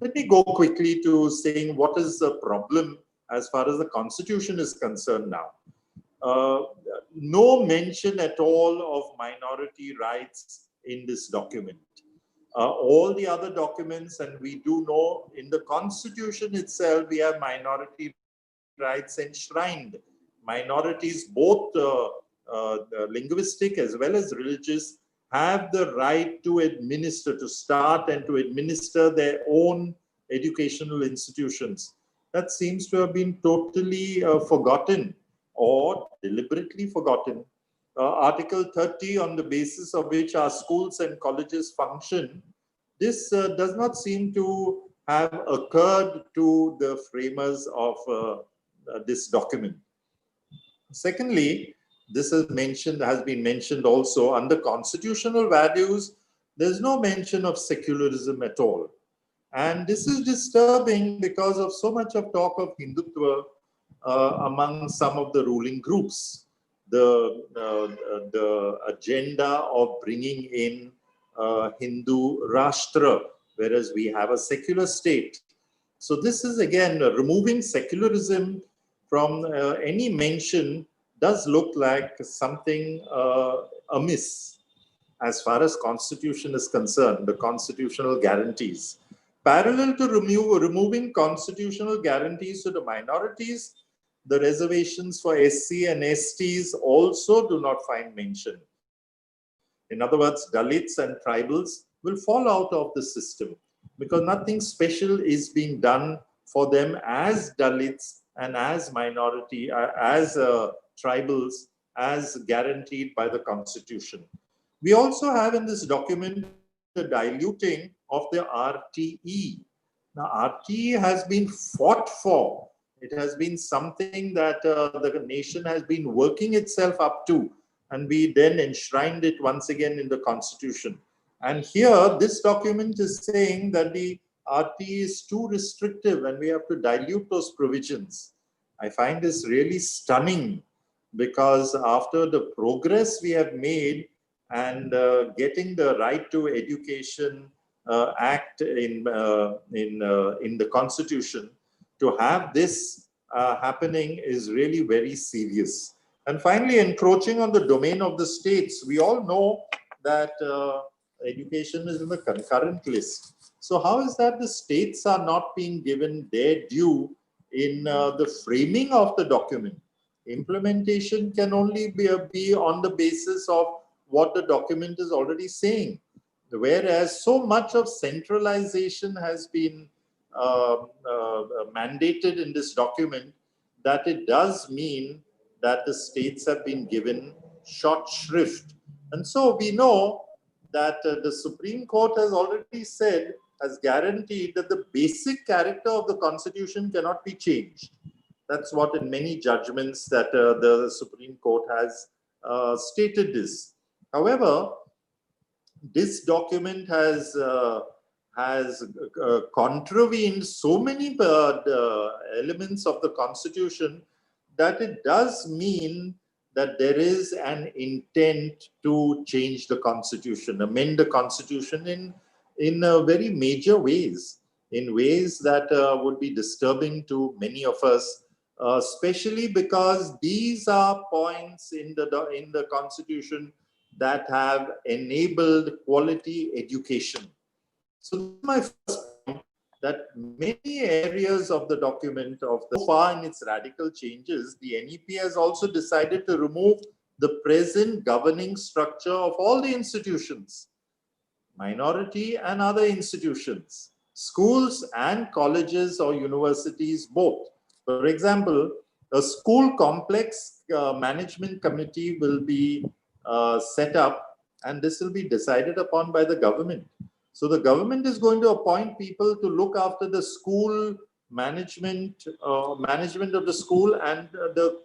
[SPEAKER 9] Let me go quickly to saying what is the problem as far as the constitution is concerned now. No mention at all of minority rights in this document. All the other documents, and we do know in the constitution itself, we have minority rights enshrined. Minorities, both linguistic as well as religious, have the right to administer, to start and to administer their own educational institutions. That seems to have been totally forgotten or deliberately forgotten. Article 30, on the basis of which our schools and colleges function, this does not seem to have occurred to the framers of this document. Secondly, this has been mentioned also, under constitutional values, there's no mention of secularism at all. And this is disturbing because of so much of talk of Hindutva among some of the ruling groups. The agenda of bringing in Hindu Rashtra, whereas we have a secular state. So this is again removing secularism from any mention does look like something amiss as far as constitution is concerned, the constitutional guarantees. Parallel to removing constitutional guarantees to the minorities, the reservations for SC and STs also do not find mention. In other words, Dalits and tribals will fall out of the system because nothing special is being done for them as Dalits and as minority, as tribals, as guaranteed by the constitution. We also have in this document the diluting of the RTE. Now, RTE has been fought for. It has been something that the nation has been working itself up to, and we then enshrined it once again in the constitution. And here, this document is saying that the RTE is too restrictive and we have to dilute those provisions. I find this really stunning because after the progress we have made and getting the Right to Education Act in the Constitution, to have this happening is really very serious. And finally, encroaching on the domain of the states. We all know that education is in the concurrent list. So how is that the states are not being given their due in the framing of the document? Implementation can only be on the basis of what the document is already saying. Whereas so much of centralization has been mandated in this document that it does mean that the states have been given short shrift. And so we know that the Supreme Court has already said, has guaranteed that the basic character of the Constitution cannot be changed. That's what in many judgments that the Supreme Court has stated this. However, this document has contravened so many elements of the Constitution that it does mean that there is an intent to change the Constitution, amend the Constitution in very major ways, in ways that would be disturbing to many of us, especially because these are points in the Constitution that have enabled quality education. So my first point, that many areas of the document, so far in its radical changes, the NEP has also decided to remove the present governing structure of all the institutions, minority and other institutions, schools and colleges or universities both. For example, a school complex management committee will be set up, and this will be decided upon by the government. So the government is going to appoint people to look after the school management, management of the school and the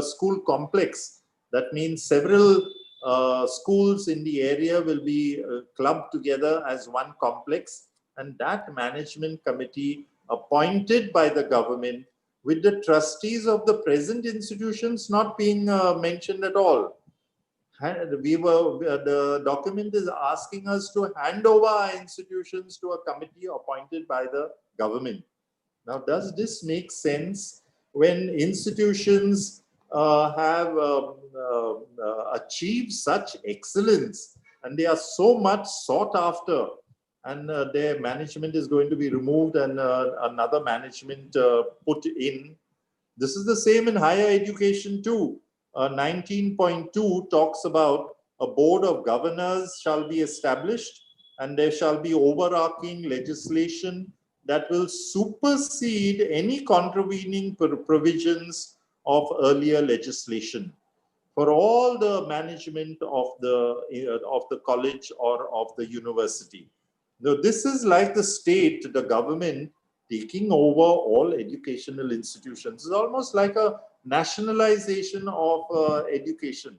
[SPEAKER 9] school complex. That means several schools in the area will be clubbed together as one complex, and that management committee appointed by the government with the trustees of the present institutions not being mentioned at all. The document is asking us to hand over our institutions to a committee appointed by the government. Now, does this make sense when institutions have achieved such excellence and they are so much sought after, and their management is going to be removed and another management put in? This is the same in higher education too. 19.2 talks about a board of governors shall be established and there shall be overarching legislation that will supersede any contravening provisions of earlier legislation for all the management of the college or of the university. Now, this is like the state, the government, taking over all educational institutions. It's almost like a nationalization of education.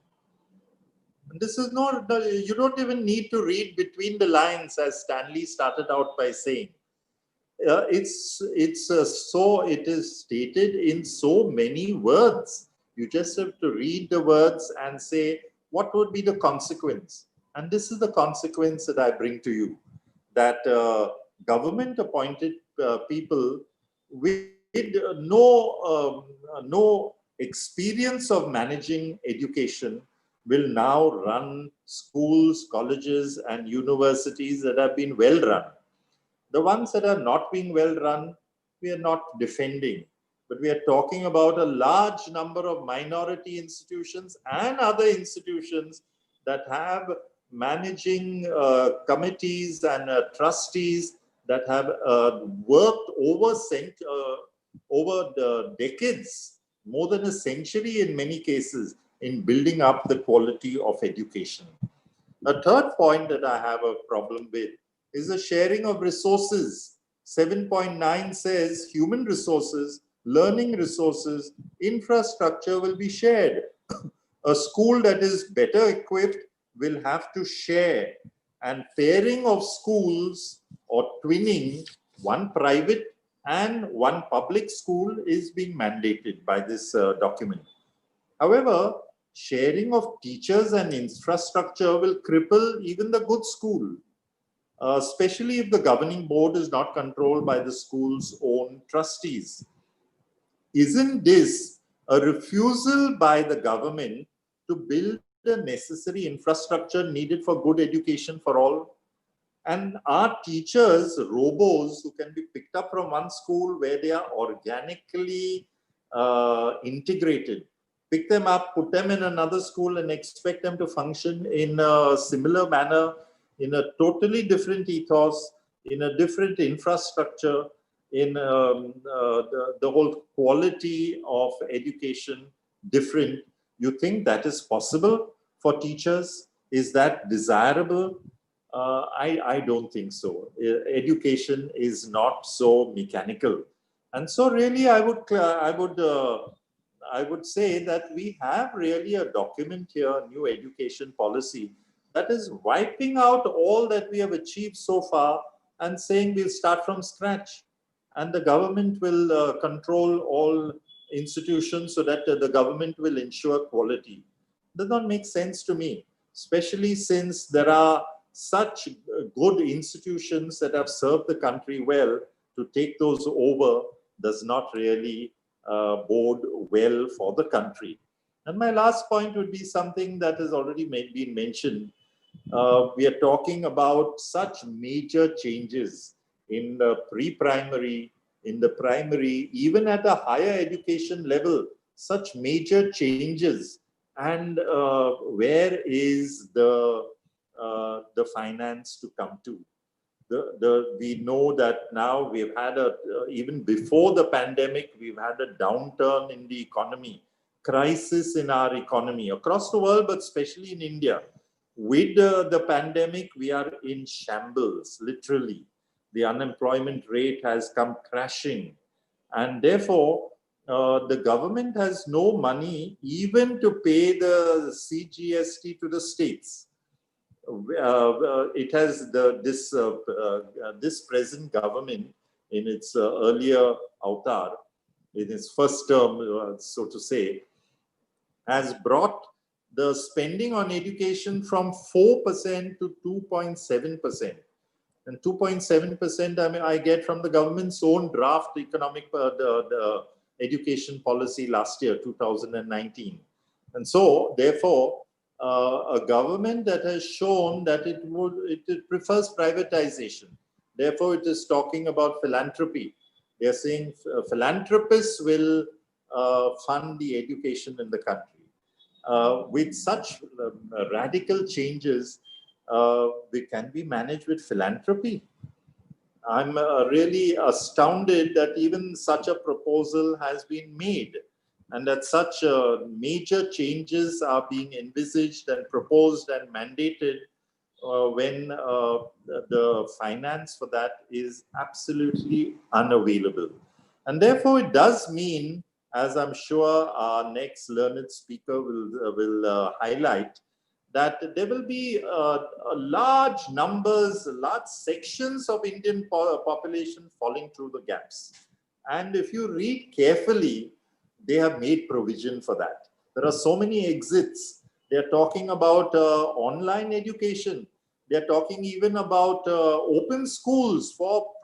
[SPEAKER 9] And this is not, you don't even need to read between the lines, as Stanley started out by saying. It is stated in so many words. You just have to read the words and say, what would be the consequence? And this is the consequence that I bring to you, that government appointed people with no experience of managing education will now run schools, colleges, and universities that have been well run. The ones that are not being well run, we are not defending, but we are talking about a large number of minority institutions and other institutions that have managing committees and trustees that have worked over the decades, more than a century in many cases, in building up the quality of education. A third point that I have a problem with is the sharing of resources. 7.9 says human resources, learning resources, infrastructure will be shared. A school that is better equipped will have to share, and pairing of schools or twinning, one private and one public school, is being mandated by this document. However, sharing of teachers and infrastructure will cripple even the good school, especially if the governing board is not controlled by the school's own trustees. Isn't this a refusal by the government to build the necessary infrastructure needed for good education for all? And are teachers robos who can be picked up from one school where they are organically integrated? Pick them up, put them in another school and expect them to function in a similar manner, in a totally different ethos, in a different infrastructure, in the whole quality of education different. You think that is possible for teachers? Is that desirable? I don't think so. Education is not so mechanical. And so really I would say that we have really a document here, new education policy, that is wiping out all that we have achieved so far and saying we'll start from scratch. And the government will control all institutions so that the government will ensure quality. Does not make sense to me, especially since there are such good institutions that have served the country well. To take those over does not really bode well for the country. And my last point would be something that has already been mentioned. We are talking about such major changes in the pre-primary, in the primary, even at a higher education level, such major changes. And where is the finance to come to? We know that now we've had even before the pandemic, we've had a downturn in the economy, crisis in our economy across the world, but especially in India. With the pandemic, we are in shambles, literally. The unemployment rate has come crashing. And therefore, the government has no money even to pay the CGST to the states. It has this present government in its earlier avatar in his first term, so to say, has brought the spending on education from 4% to 2.7%. And 2.7%, I mean, I get from the government's own draft economic the education policy last year, 2019. And so, therefore, a government that has shown that it prefers privatization. Therefore, it is talking about philanthropy. They are saying philanthropists will fund the education in the country. With such radical changes, they can be managed with philanthropy. I'm really astounded that even such a proposal has been made, and that such major changes are being envisaged and proposed and mandated when the finance for that is absolutely unavailable. And therefore, it does mean, as I'm sure our next learned speaker will highlight, that there will be large numbers, large sections of Indian population falling through the gaps. And if you read carefully, they have made provision for that. There are so many exits. They're talking about online education. They're talking even about open schools for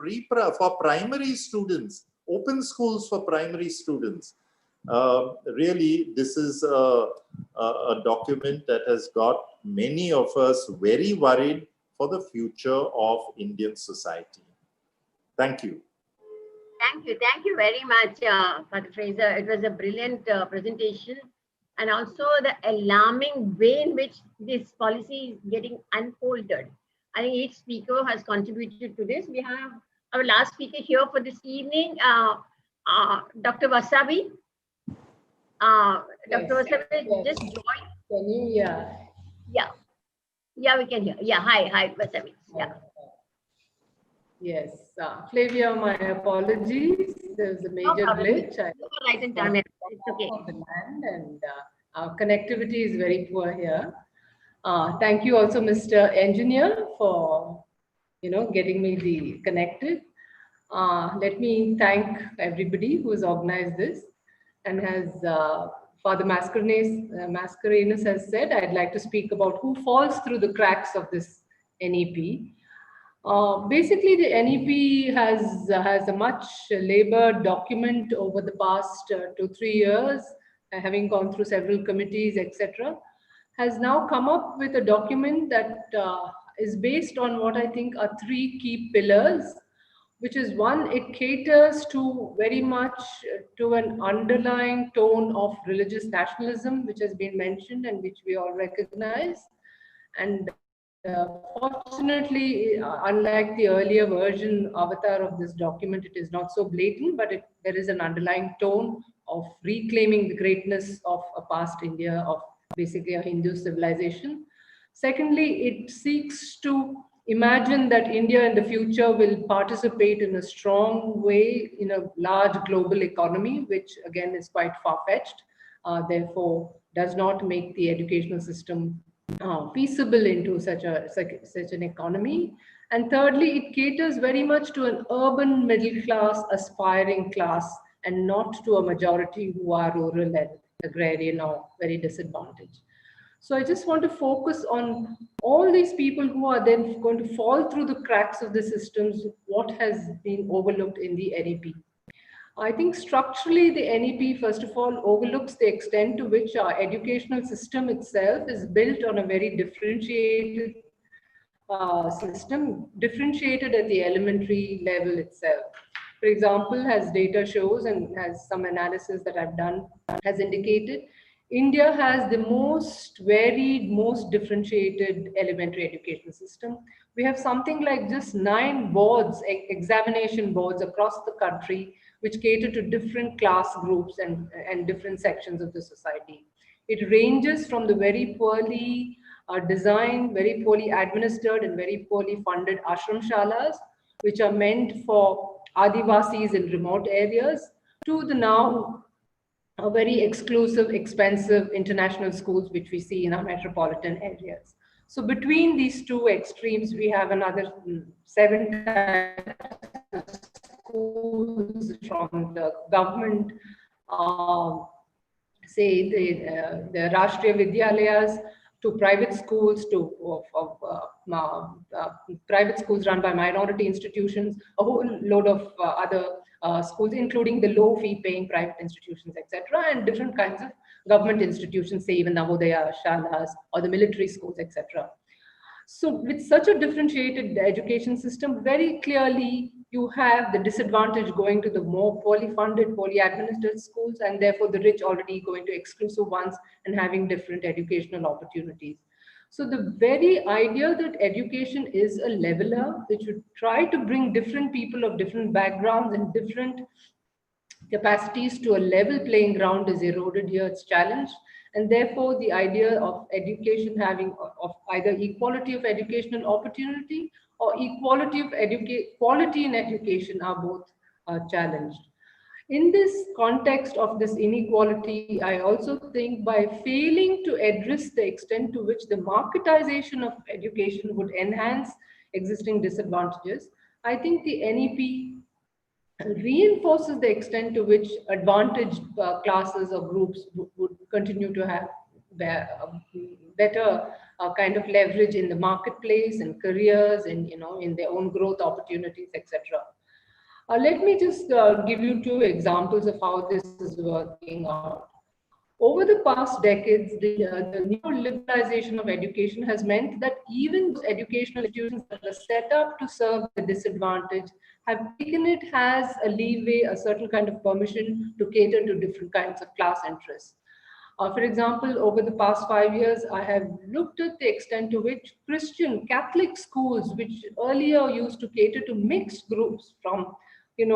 [SPEAKER 9] primary students, open schools for primary students. Really, this is a document that has got many of us very worried for the future of Indian society. Thank you.
[SPEAKER 5] Thank you very much, Dr. Frazer. It was a brilliant presentation, and also the alarming way in which this policy is getting unfolded. I think each speaker has contributed to this. We have our last speaker here for this evening, Dr. VASAVI. Dr. VASAVI just joined.
[SPEAKER 10] Can you hear?
[SPEAKER 5] Yeah, we can hear. Yeah, hi, VASAVI. Yeah.
[SPEAKER 10] Yes, FLAVIA, my apologies. There's a major glitch.
[SPEAKER 5] Right in time. It's okay.
[SPEAKER 10] The land and our connectivity is very poor here. Thank you also, Mr. Engineer, for getting me connected. Let me thank everybody who has organized this, and has Father Mascarenhas has said, I'd like to speak about who falls through the cracks of this NEP. Basically, the NEP has a much labored document over the past 2-3 years, having gone through several committees, etc., has now come up with a document that is based on what I think are 3 key pillars, which is one, it caters to very much to an underlying tone of religious nationalism, which has been mentioned and which we all recognize. And fortunately, unlike the earlier version avatar of this document, it is not so blatant, but there is an underlying tone of reclaiming the greatness of a past India, of basically a Hindu civilization. Secondly, it seeks to imagine that India in the future will participate in a strong way in a large global economy, which again is quite far-fetched, therefore does not make the educational system feasible into such an economy. And thirdly, it caters very much to an urban middle class, aspiring class, and not to a majority who are rural and agrarian or very disadvantaged. So I just want to focus on all these people who are then going to fall through the cracks of the systems, what has been overlooked in the NEP. I think structurally the NEP, first of all, overlooks the extent to which our educational system itself is built on a very differentiated system, differentiated at the elementary level itself. For example, as data shows and as some analysis that I've done has indicated, India has the most varied, most differentiated elementary education system. We have something like just 9 boards, examination boards across the country, which cater to different class groups and different sections of the society. It ranges from the very poorly designed, very poorly administered and very poorly funded ashram shalas, which are meant for Adivasis in remote areas, to the now very exclusive, expensive international schools, which we see in our metropolitan areas. So between these 2 extremes, we have another 7 types of schools, from the government, say the Rashtriya Vidyalayas, to private schools, to private schools run by minority institutions, a whole load of other schools, including the low fee paying private institutions, etc., and different kinds of government institutions, say even Navodaya, Shalas, or the military schools, etc. So with such a differentiated education system, very clearly you have the disadvantage going to the more poorly funded, poorly administered schools, and therefore the rich already going to exclusive ones and having different educational opportunities. So the very idea that education is a leveler, that should try to bring different people of different backgrounds and different capacities to a level playing ground is eroded here, it's challenged. And therefore, the idea of education having of either equality of educational opportunity or equality of quality in education are both challenged. In this context of this inequality, I also think by failing to address the extent to which the marketization of education would enhance existing disadvantages, I think the NEP reinforces the extent to which advantaged classes or groups would continue to have better kind of leverage in the marketplace and careers and in their own growth opportunities, etc. Let me just give you two examples of how this is working out. Over the past decades, the neoliberalization of education has meant that even educational institutions that are set up to serve the disadvantaged have taken it as a leeway, a certain kind of permission to cater to different kinds of class interests. For example, over the past 5 years, I have looked at the extent to which Christian Catholic schools, which earlier used to cater to mixed groups from, and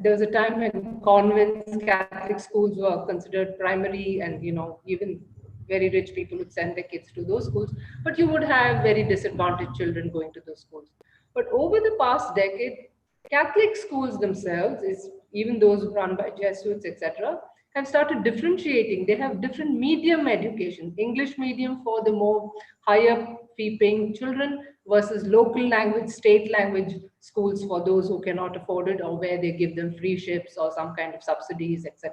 [SPEAKER 10] there was a time when convents, Catholic schools were considered primary, and even very rich people would send their kids to those schools, but you would have very disadvantaged children going to those schools. But over the past decade, Catholic schools themselves, even those run by Jesuits, etc., have started differentiating. They have different medium education, English medium for the more higher fee paying children versus local language, state language schools for those who cannot afford it, or where they give them free ships or some kind of subsidies, etc.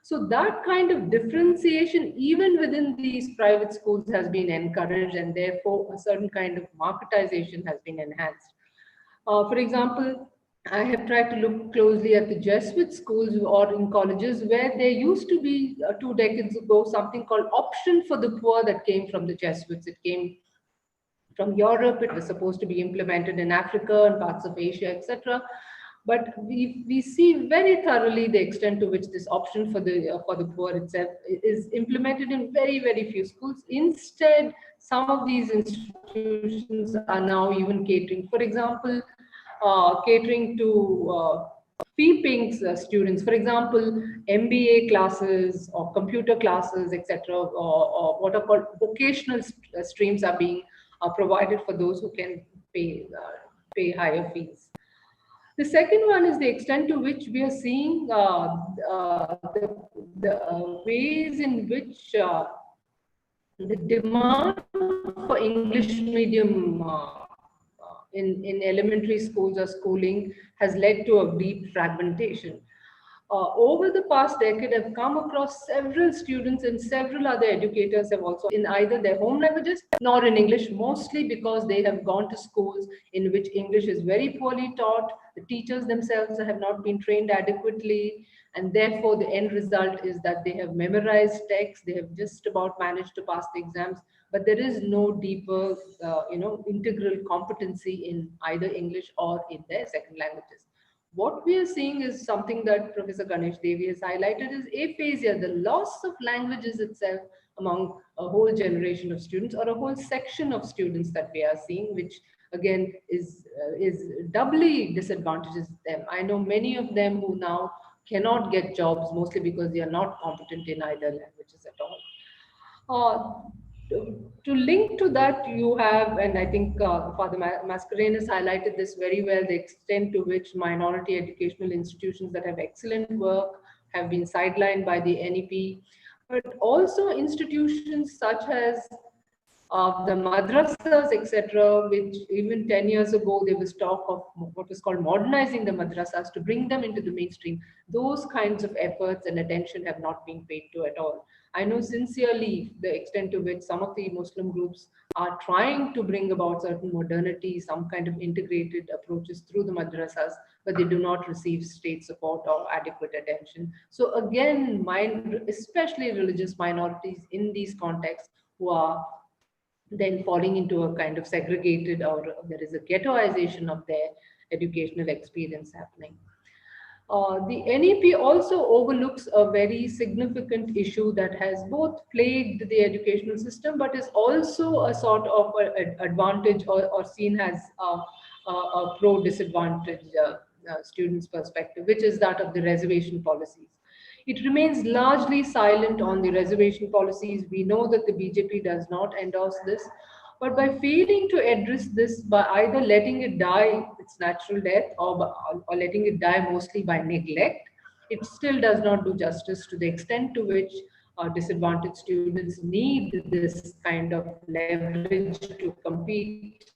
[SPEAKER 10] So that kind of differentiation, even within these private schools, has been encouraged, and therefore a certain kind of marketization has been enhanced. For example, I have tried to look closely at the Jesuit schools or in colleges where there used to be 2 decades ago something called option for the poor that came from the Jesuits. It came from Europe. It was supposed to be implemented in Africa and parts of Asia, etc. But we see very thoroughly the extent to which this option for the poor itself is implemented in very, very few schools. Instead, some of these institutions are now even catering, for example, catering to fee-paying students, for example, MBA classes or computer classes, etc., or what are called vocational streams are being provided for those who can pay higher fees. The second one is the extent to which we are seeing the ways in which the demand for English medium in elementary schools or schooling has led to a deep fragmentation. Over the past decade, I've come across several students and several other educators have also in either their home languages nor in English, mostly because they have gone to schools in which English is very poorly taught. The teachers themselves have not been trained adequately, and therefore the end result is that they have memorized texts, they have just about managed to pass the exams, but there is no deeper, integral competency in either English or in their second languages. What we are seeing is something that Professor Ganesh Devi has highlighted is aphasia, the loss of languages itself among a whole generation of students or a whole section of students that we are seeing, which again is doubly disadvantages them. I know many of them who now cannot get jobs mostly because they are not competent in either languages at all. To link to that, you have, and I think Father Mascarenhas highlighted this very well, the extent to which minority educational institutions that have excellent work have been sidelined by the NEP, but also institutions such as The madrasas, etc., which even 10 years ago there was talk of what was called modernizing the madrasas to bring them into the mainstream. Those kinds of efforts and attention have not been paid to at all. I know sincerely the extent to which some of the Muslim groups are trying to bring about certain modernity, some kind of integrated approaches through the madrasas, but they do not receive state support or adequate attention. So again, especially religious minorities in these contexts who are then falling into a kind of segregated, or there is a ghettoization of their educational experience happening. The NEP also overlooks a very significant issue that has both plagued the educational system, but is also a sort of advantage or seen as a pro-disadvantage students' perspective, which is that of the reservation policies. It remains largely silent on the reservation policies. We know that the BJP does not endorse this, but by failing to address this, by either letting it die its natural death or letting it die mostly by neglect, it still does not do justice to the extent to which disadvantaged students need this kind of leverage to compete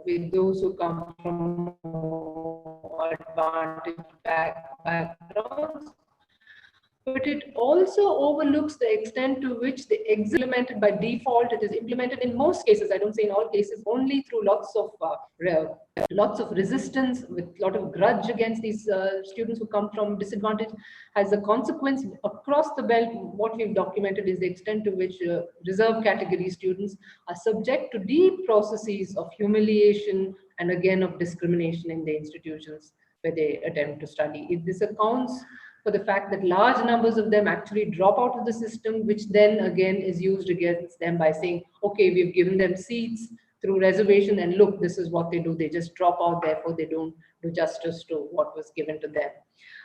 [SPEAKER 10] with those who come from advantaged backgrounds. But it also overlooks the extent to which the implemented by default. It is implemented in most cases, I don't say in all cases, only through lots of resistance, with a lot of grudge against these students who come from disadvantage. As a consequence, across the belt, what we've documented is the extent to which reserve category students are subject to deep processes of humiliation and again of discrimination in the institutions where they attempt to study. This accounts for the fact that large numbers of them actually drop out of the system, which then again is used against them by saying, okay, we've given them seats through reservation, and look, this is what they do. They just drop out, therefore they don't do justice to what was given to them.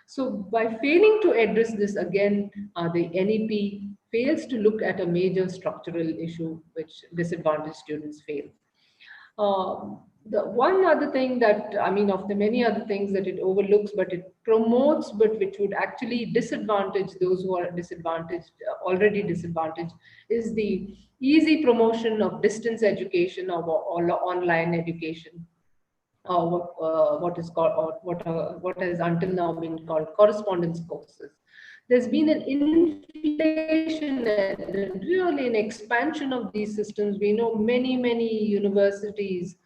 [SPEAKER 10] So by failing to address this, again, the NEP fails to look at a major structural issue which disadvantaged students face. The one other thing that, I mean, of the many other things that it overlooks, but it promotes, but which would actually disadvantage those who are disadvantaged, already disadvantaged, is the easy promotion of distance education or online education, or what is called, or what has until now been called correspondence courses. There's been an inflation and really an expansion of these systems. We know many universities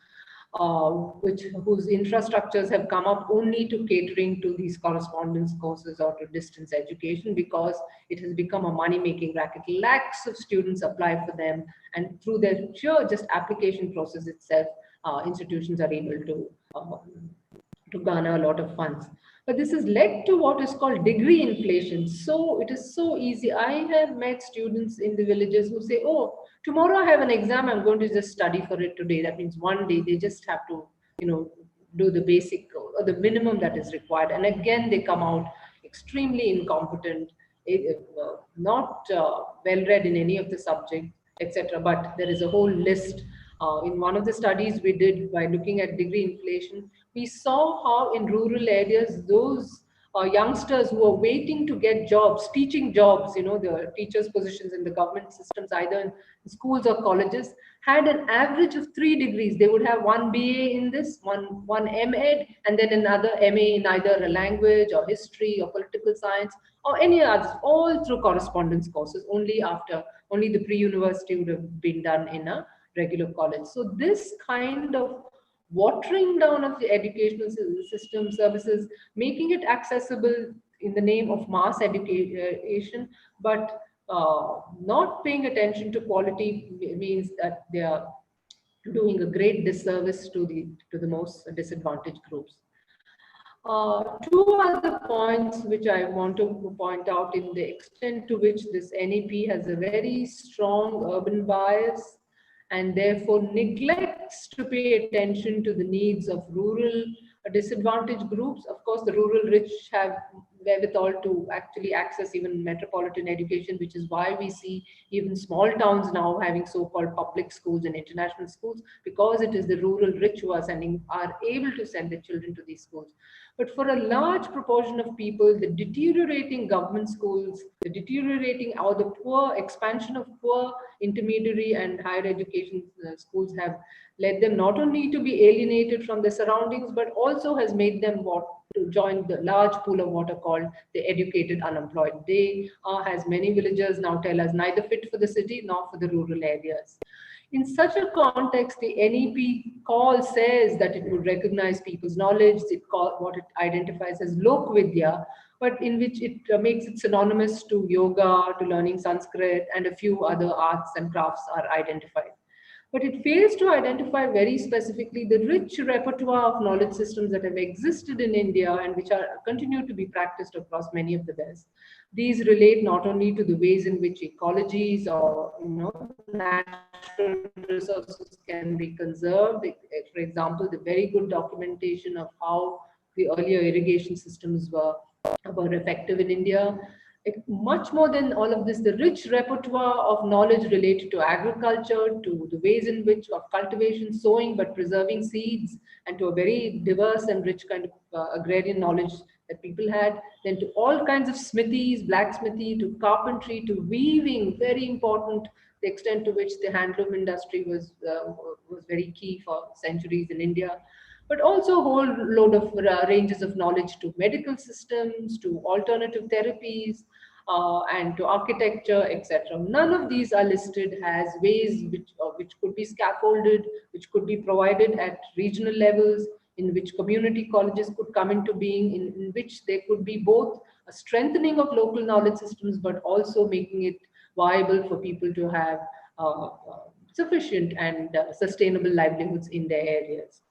[SPEAKER 10] whose infrastructures have come up only to catering to these correspondence courses or to distance education, because it has become a money-making racket. Lakhs of students apply for them, and through their sheer just application process itself, institutions are able to garner a lot of funds. But this has led to what is called degree inflation. So it is so easy. I have met students in the villages who say, oh, tomorrow I have an exam, I'm going to just study for it today. That means one day they just have to, do the basic or the minimum that is required. And again, they come out extremely incompetent, not well-read in any of the subjects, etc. But there is a whole list. In one of the studies we did by looking at degree inflation, we saw how in rural areas, those youngsters who are waiting to get jobs, teaching jobs, the teachers' positions in the government systems, either in schools or colleges, had an average of 3 degrees. They would have one BA in this, one MEd, and then another MA in either a language or history or political science or any others, all through correspondence courses. Only the pre-university would have been done in a regular college. So this kind of watering down of the educational system services, making it accessible in the name of mass education, but not paying attention to quality, means that they are doing a great disservice to the most disadvantaged groups. 2 other points which I want to point out in the extent to which this NEP has a very strong urban bias and therefore neglects to pay attention to the needs of rural disadvantaged groups. Of course, the rural rich have wherewithal to actually access even metropolitan education, which is why we see even small towns now having so-called public schools and international schools, because it is the rural rich who are able to send their children to these schools. But for a large proportion of people, the deteriorating government schools, the deteriorating or the poor expansion of poor intermediary and higher education schools have led them not only to be alienated from their surroundings, but also has made them to join the large pool of what are called the educated unemployed. They are, as many villagers now tell us, neither fit for the city nor for the rural areas. In such a context, the NEP call says that it would recognize people's knowledge, what it identifies as Lokvidya, but in which it makes it synonymous to yoga, to learning Sanskrit, and a few other arts and crafts are identified. But it fails to identify very specifically the rich repertoire of knowledge systems that have existed in India and which are continue to be practiced across many of the West. These relate not only to the ways in which ecologies or natural resources can be conserved. For example, the very good documentation of how the earlier irrigation systems were effective in India. Much more than all of this, the rich repertoire of knowledge related to agriculture, to the ways in which of cultivation, sowing, but preserving seeds, and to a very diverse and rich kind of agrarian knowledge that people had, then to all kinds of smithies, blacksmithy, to carpentry, to weaving, very important, the extent to which the handloom industry was very key for centuries in India. But also a whole load of ranges of knowledge to medical systems, to alternative therapies, and to architecture, etc. None of these are listed as ways which could be scaffolded, which could be provided at regional levels, in which community colleges could come into being, in which there could be both a strengthening of local knowledge systems, but also making it viable for people to have sufficient and sustainable livelihoods in their areas.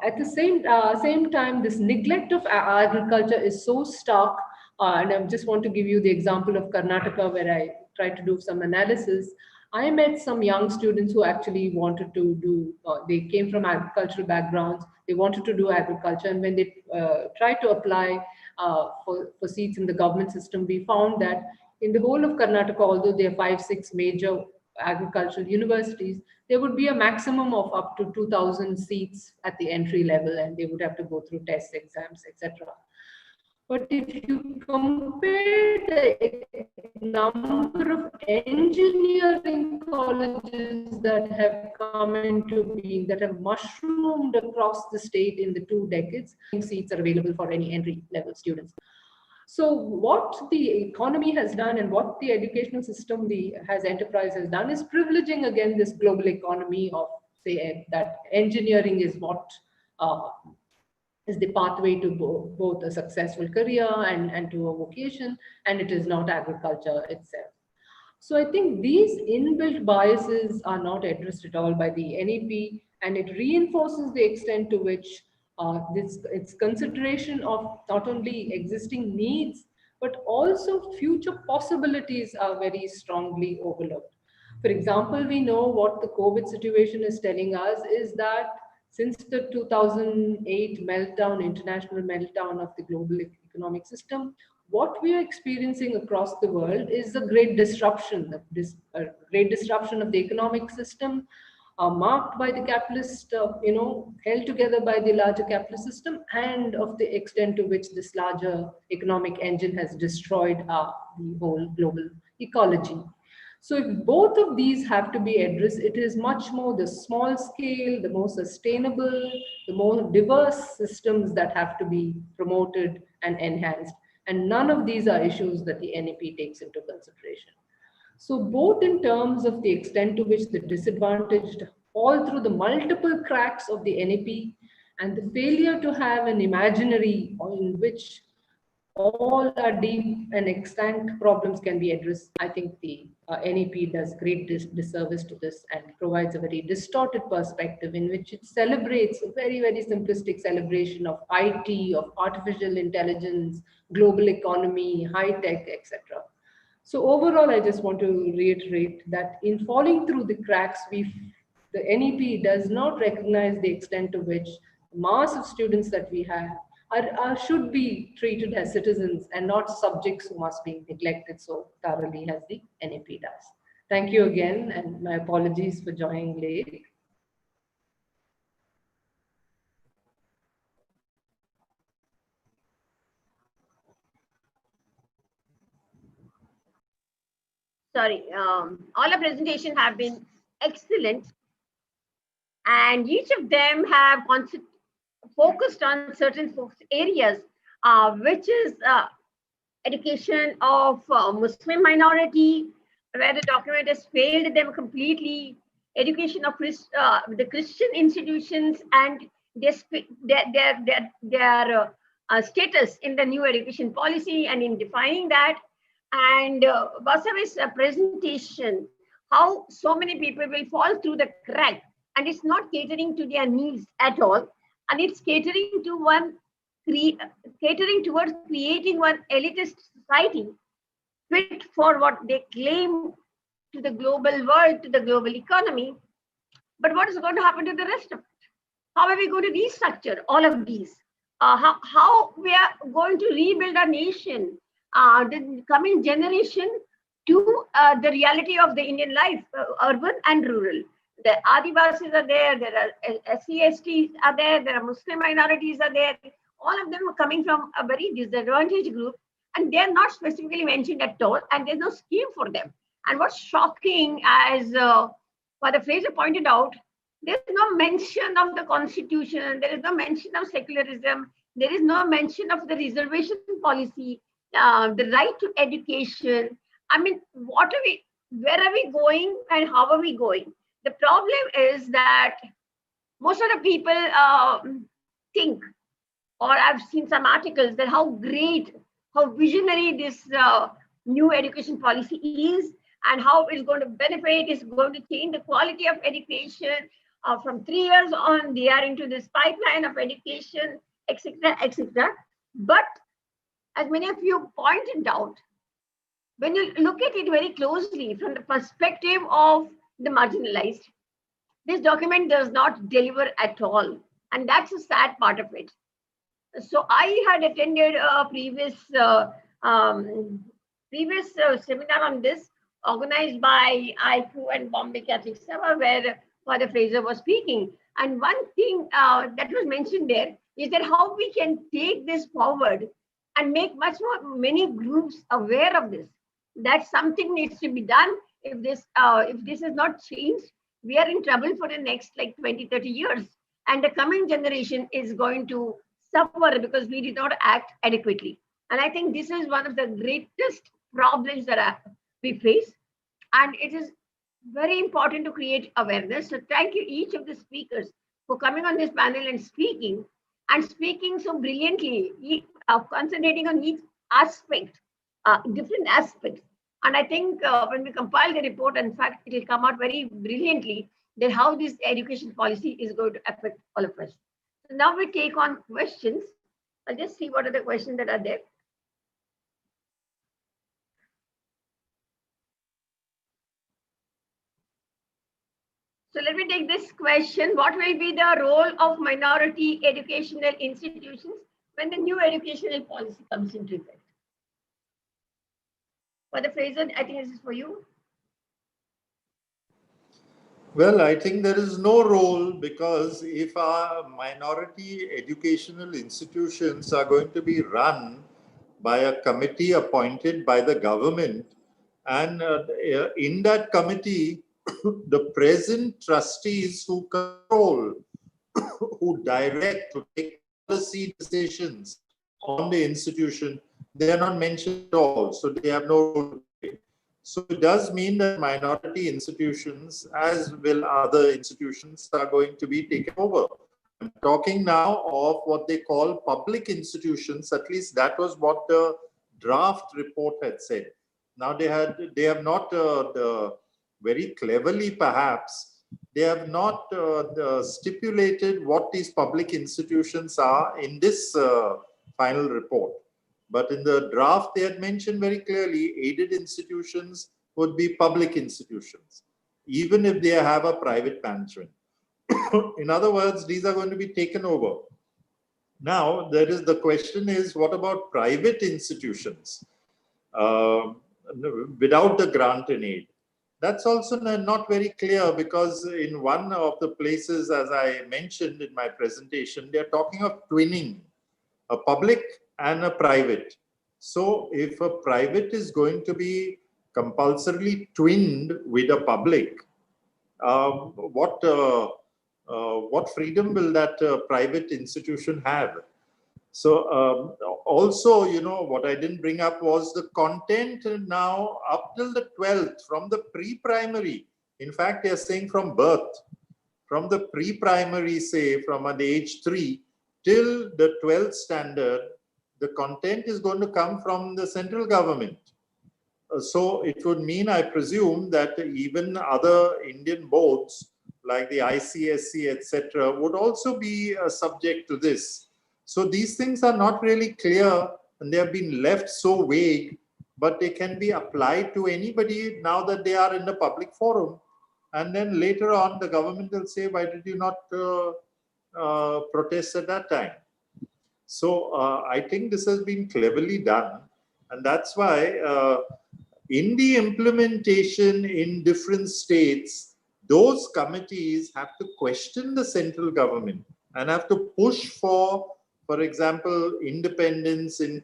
[SPEAKER 10] At the same time, this neglect of agriculture is so stark, and I just want to give you the example of Karnataka, where I tried to do some analysis. I met some young students who actually wanted to do, they came from agricultural backgrounds, they wanted to do agriculture, and when they tried to apply for seats in the government system, we found that in the whole of Karnataka, although there are 5-6 major agricultural universities, there would be a maximum of up to 2,000 seats at the entry level, and they would have to go through tests, exams, etc. But if you compare the number of engineering colleges that have come into being, that have mushroomed across the state in the 2 decades, seats are available for any entry level students. So what the economy has done and what the educational system has done is privileging again this global economy of, say, that engineering is what is the pathway to both a successful career and to a vocation, and it is not agriculture itself. So I think these inbuilt biases are not addressed at all by the NEP, and it reinforces the extent to which its consideration of not only existing needs, but also future possibilities are very strongly overlooked. For example, we know what the COVID situation is telling us is that since the 2008 meltdown, international meltdown of the global economic system, what we are experiencing across the world is a great disruption, great disruption of the economic system, marked by the capitalist, held together by the larger capitalist system, and of the extent to which this larger economic engine has destroyed the whole global ecology. So if both of these have to be addressed, it is much more the small scale, the more sustainable, the more diverse systems that have to be promoted and enhanced. And none of these are issues that the NEP takes into consideration. So both in terms of the extent to which the disadvantaged fall through the multiple cracks of the NEP and the failure to have an imaginary in which all our deep and extant problems can be addressed, I think the NEP does great disservice to this and provides a very distorted perspective in which it celebrates a very, very simplistic celebration of IT, of artificial intelligence, global economy, high tech, etc. So overall, I just want to reiterate that in falling through the cracks, the NEP does not recognize the extent to which the mass of students that we have should be treated as citizens and not subjects who must be neglected so thoroughly as the NAP does. Thank you again, and my apologies for joining late.
[SPEAKER 5] Sorry, all the presentations have been excellent, and each of them have focused on certain areas, which is education of Muslim minority, where the document has failed them completely, education of the Christian institutions and their status in the new education policy and in defining that, and VASAVI's presentation, how so many people will fall through the crack, and it's not catering to their needs at all, and it's catering towards creating one elitist society fit for what they claim to the global world, to the global economy. But what is going to happen to the rest of it? How are we going to restructure all of these? How we are going to rebuild our nation, the coming generation, to the reality of the Indian life, urban and rural. The Adivasis are there are SC/STs are there are Muslim minorities are there. All of them are coming from a very disadvantaged group, and they're not specifically mentioned at all, and there's no scheme for them. And what's shocking, as Father Frazer pointed out, there's no mention of the constitution, there is no mention of secularism, there is no mention of the reservation policy, the right to education. I mean, where are we going and how are we going? The problem is that most of the people think, or I've seen some articles, that how great, how visionary this new education policy is, and how it's going to benefit, it's going to change the quality of education. From 3 years on, they are into this pipeline of education, etc., etc. But as many of you pointed out, when you look at it very closely from the perspective of the marginalized, this document does not deliver at all. And that's a sad part of it. So I had attended a previous seminar on this, organized by IQ and Bombay Catholic Sabha, where Father Frazer was speaking. And one thing that was mentioned there is that how we can take this forward and make many groups aware of this. That something needs to be done. If this is not changed, we are in trouble for the next 20, 30 years. And the coming generation is going to suffer because we did not act adequately. And I think this is one of the greatest problems that we face. And it is very important to create awareness. So thank you, each of the speakers, for coming on this panel and speaking so brilliantly, concentrating on each aspect, different aspects. And I think when we compile the report, in fact, it will come out very brilliantly that how this education policy is going to affect all of us. So now we take on questions. I'll just see what are the questions that are there. So let me take this question. What will be the role of minority educational institutions when the new educational policy comes into effect? Father Frazer, I think this is for you.
[SPEAKER 9] Well, I think there is no role, because if our minority educational institutions are going to be run by a committee appointed by the government, and in that committee, the present trustees who control, who direct, who take policy decisions on the institution, they are not mentioned at all. So they have no role to play. So it does mean that minority institutions, as will other institutions, are going to be taken over. I'm talking now of what they call public institutions. At least that was what the draft report had said. Now they have not very cleverly, perhaps, they have not stipulated what these public institutions are in this final report. But in the draft, they had mentioned very clearly aided institutions would be public institutions, even if they have a private management. In other words, these are going to be taken over. Now, the question is, what about private institutions without the grant and aid? That's also not very clear, because in one of the places, as I mentioned in my presentation, they're talking of twinning a public and a private. So if a private is going to be compulsorily twinned with a public, what freedom will that private institution have? So also, what I didn't bring up was the content now up till the 12th, from the pre-primary. In fact, they're saying from birth, from the pre-primary, say from an age 3 till the 12th standard, the content is going to come from the central government. So it would mean, I presume, that even other Indian boards like the ICSC, etc., would also be subject to this. So these things are not really clear, and they have been left so vague, but they can be applied to anybody now that they are in the public forum. And then later on, the government will say, why did you not protest at that time? So I think this has been cleverly done. And that's why in the implementation in different states, those committees have to question the central government and have to push for example, independence in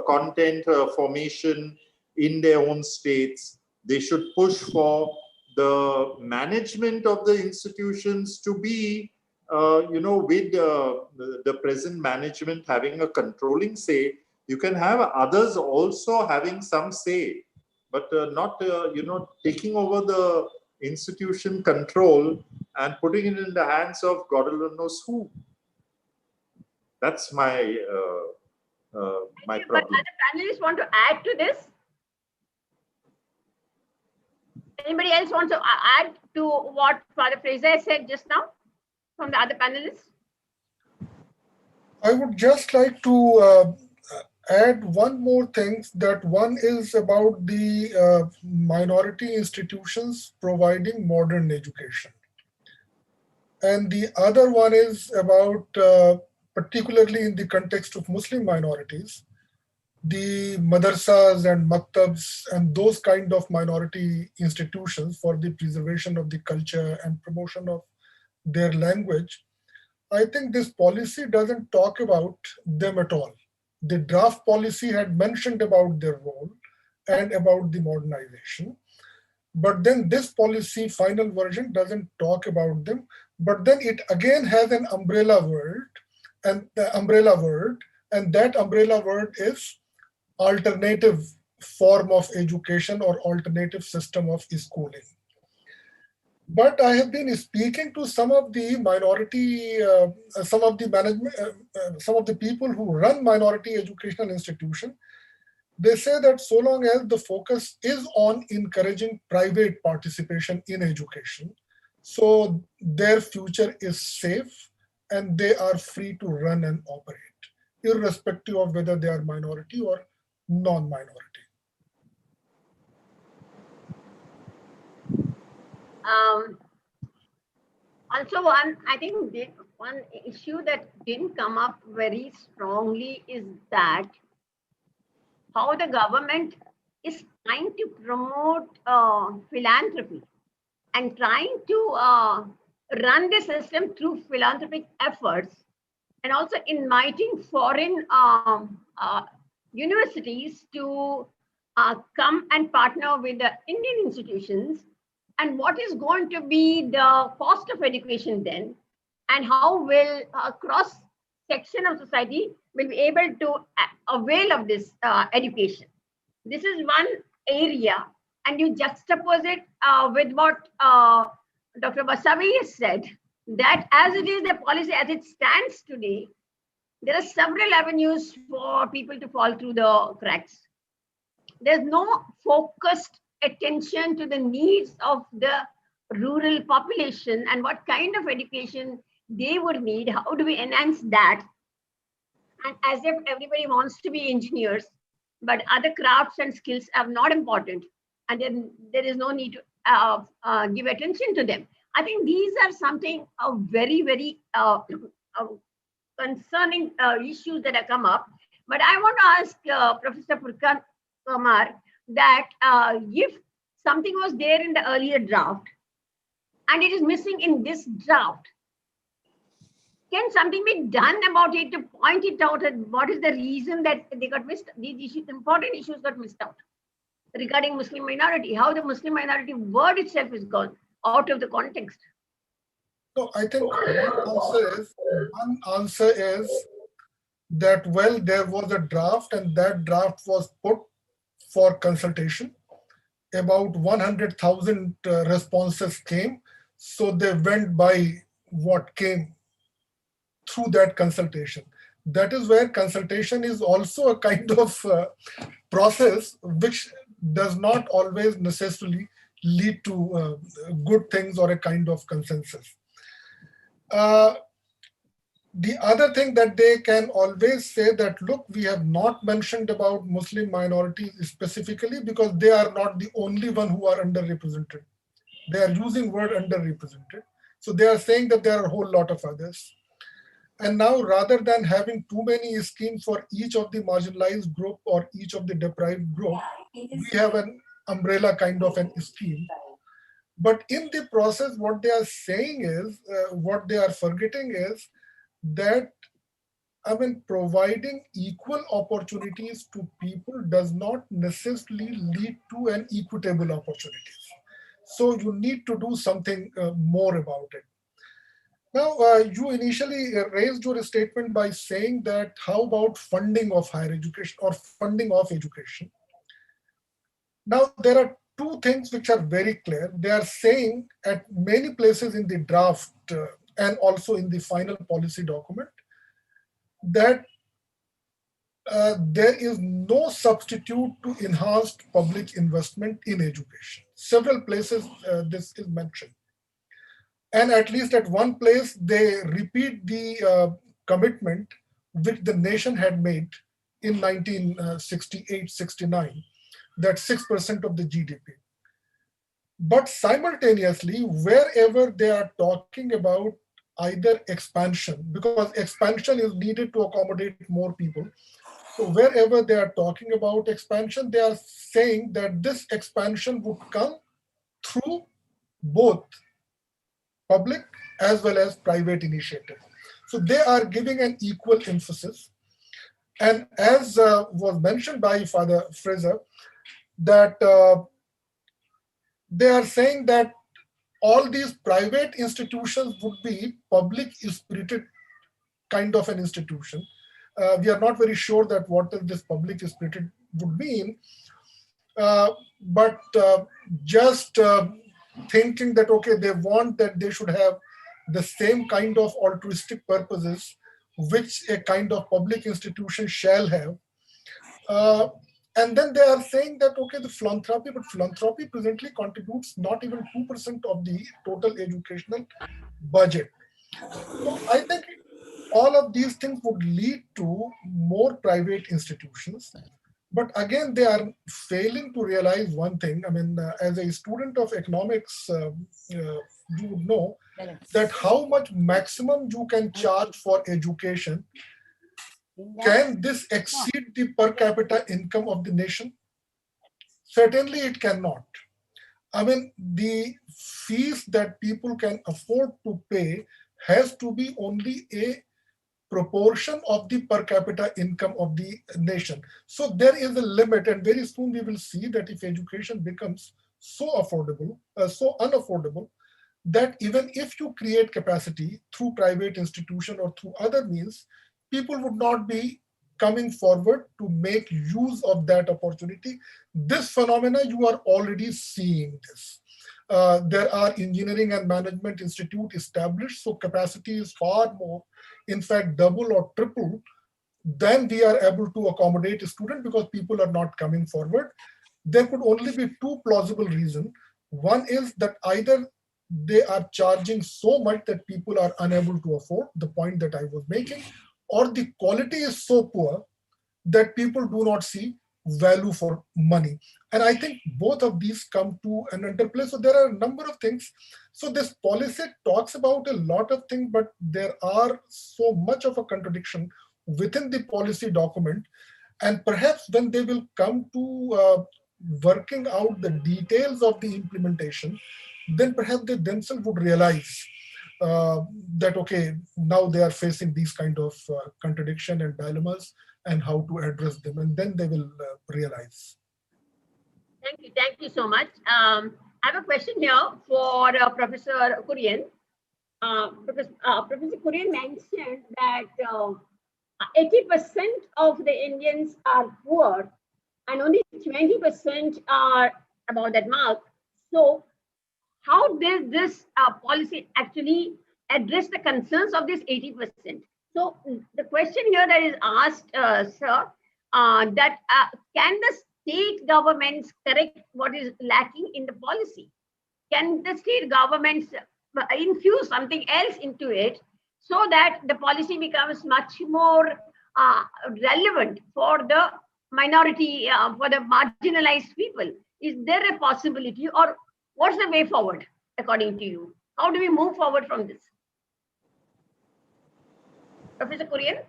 [SPEAKER 9] content formation in their own states. They should push for the management of the institutions to be, with the present management having a controlling say. You can have others also having some say, but not, taking over the institution control and putting it in the hands of God alone knows who. That's my my problem.
[SPEAKER 5] But other panelists want to add to this? Anybody else wants to add to what Father Frazer said just now from the other panelists?
[SPEAKER 8] I would just like to add one more thing, that one is about the minority institutions providing modern education. And the other one is about particularly in the context of Muslim minorities, the madrasas and maktabs and those kind of minority institutions for the preservation of the culture and promotion of their language. I think this policy doesn't talk about them at all. The draft policy had mentioned about their role and about the modernization. But then this policy final version doesn't talk about them. But then it again has an umbrella word, and the umbrella word, and that umbrella word is alternative form of education or alternative system of schooling. But I have been speaking to some of the minority, some of the management, some of the people who run minority educational institutions. They say that so long as the focus is on encouraging private participation in education, so their future is safe and they are free to run and operate, irrespective of whether they are minority or non-minority.
[SPEAKER 5] Also, I think one issue that didn't come up very strongly is that how the government is trying to promote philanthropy and trying to run the system through philanthropic efforts, and also inviting foreign universities to come and partner with the Indian institutions. And what is going to be the cost of education then, and how will a cross section of society will be able to avail of this education? This is one area, and you juxtapose it with what Dr. VASAVI has said, that as it is the policy as it stands today, there are several avenues for people to fall through the cracks. There's no focused attention to the needs of the rural population and what kind of education they would need. How do we enhance that? And as if everybody wants to be engineers, but other crafts and skills are not important, and then there is no need to give attention to them. I think these are something very, very concerning issues that have come up. But I want to ask Professor FURQAN QAMAR that if something was there in the earlier draft and it is missing in this draft, can something be done about it to point it out and what is the reason that they got missed? These issues, important issues got missed out regarding Muslim minority, how the Muslim minority word itself is gone out of the context.
[SPEAKER 8] No, I think one answer is that, well, there was a draft and that draft was put for consultation. About 100,000 responses came. So they went by what came through that consultation. That is where consultation is also a kind of process which does not always necessarily lead to good things or a kind of consensus. The other thing that they can always say that, look, we have not mentioned about Muslim minorities specifically because they are not the only one who are underrepresented. They are using word underrepresented. So they are saying that there are a whole lot of others. And now, rather than having too many schemes for each of the marginalized group or each of the deprived group, we have an umbrella kind of an scheme. But in the process, what they are saying is, what they are forgetting is that, I mean, providing equal opportunities to people does not necessarily lead to an equitable opportunities. So you need to do something more about it. Now, you initially raised your statement by saying that how about funding of higher education or funding of education? Now, there are two things which are very clear. They are saying at many places in the draft and also in the final policy document that there is no substitute to enhanced public investment in education. Several places this is mentioned. And at least at one place, they repeat the commitment which the nation had made in 1968-69, that 6% of the GDP. But simultaneously, wherever they are talking about either expansion, because expansion is needed to accommodate more people. So wherever they are talking about expansion, they are saying that this expansion would come through both public as well as private initiative. So they are giving an equal emphasis. And as was mentioned by Father FRAZER, that they are saying that all these private institutions would be public spirited kind of an institution. We are not very sure that what this public spirited would mean, but just thinking that, okay, they want that they should have the same kind of altruistic purposes which a kind of public institution shall have. And then they are saying that, okay, the philanthropy, but philanthropy presently contributes not even 2% of the total educational budget. So I think all of these things would lead to more private institutions. But again, they are failing to realize one thing. I mean, as a student of economics, you would know that how much maximum you can charge for education. Can this exceed the per capita income of the nation? Certainly it cannot. I mean, the fees that people can afford to pay has to be only a proportion of the per capita income of the nation. So there is a limit, and very soon we will see that if education becomes so affordable, so unaffordable, that even if you create capacity through private institution or through other means, people would not be coming forward to make use of that opportunity. This phenomena, you are already seeing this. There are engineering and management institute established, so capacity is far more, in fact, double or triple than we are able to accommodate a student because people are not coming forward. There could only be two plausible reasons. One is that either they are charging so much that people are unable to afford, the point that I was making, or the quality is so poor that people do not see value for money. And I think both of these come to an interplay. So there are a number of things. So this policy talks about a lot of things, but there are so much of a contradiction within the policy document. And perhaps when they will come to working out the details of the implementation, then perhaps they themselves would realize that, okay, now they are facing these kind of contradiction and dilemmas and how to address them. And then they will realize.
[SPEAKER 5] Thank you so much. I have a question here for Professor Kurian. Professor Kurian mentioned that 80% of the Indians are poor and only 20% are above that mark. So how does this policy actually address the concerns of this 80%? So the question here that is asked, sir, that can the state governments correct what is lacking in the policy? Can the state governments infuse something else into it so that the policy becomes much more relevant for the minority, for the marginalized people? Is there a possibility, or what's the way forward according to you? How do we move forward from this? Professor Kurian?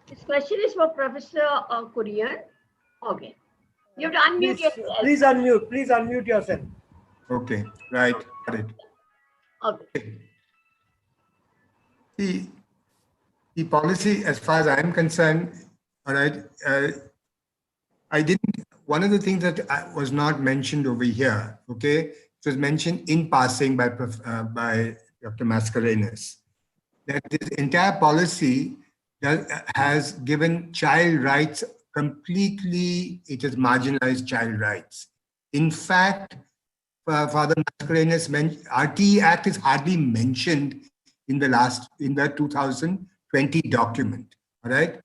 [SPEAKER 5] This question is for Professor Kurian. Okay. You have to unmute yourself.
[SPEAKER 2] Please unmute yourself.
[SPEAKER 6] Okay, right. Got it.
[SPEAKER 5] Okay.
[SPEAKER 6] The policy, as far as I'm concerned, all right, one of the things that was not mentioned over here, okay, it was mentioned in passing by Dr. Mascarenhas, that this entire policy has given child rights completely, it has marginalized child rights. In fact, Father Mascarenhas mentioned, RTE Act is hardly mentioned in the 2020 document, all right?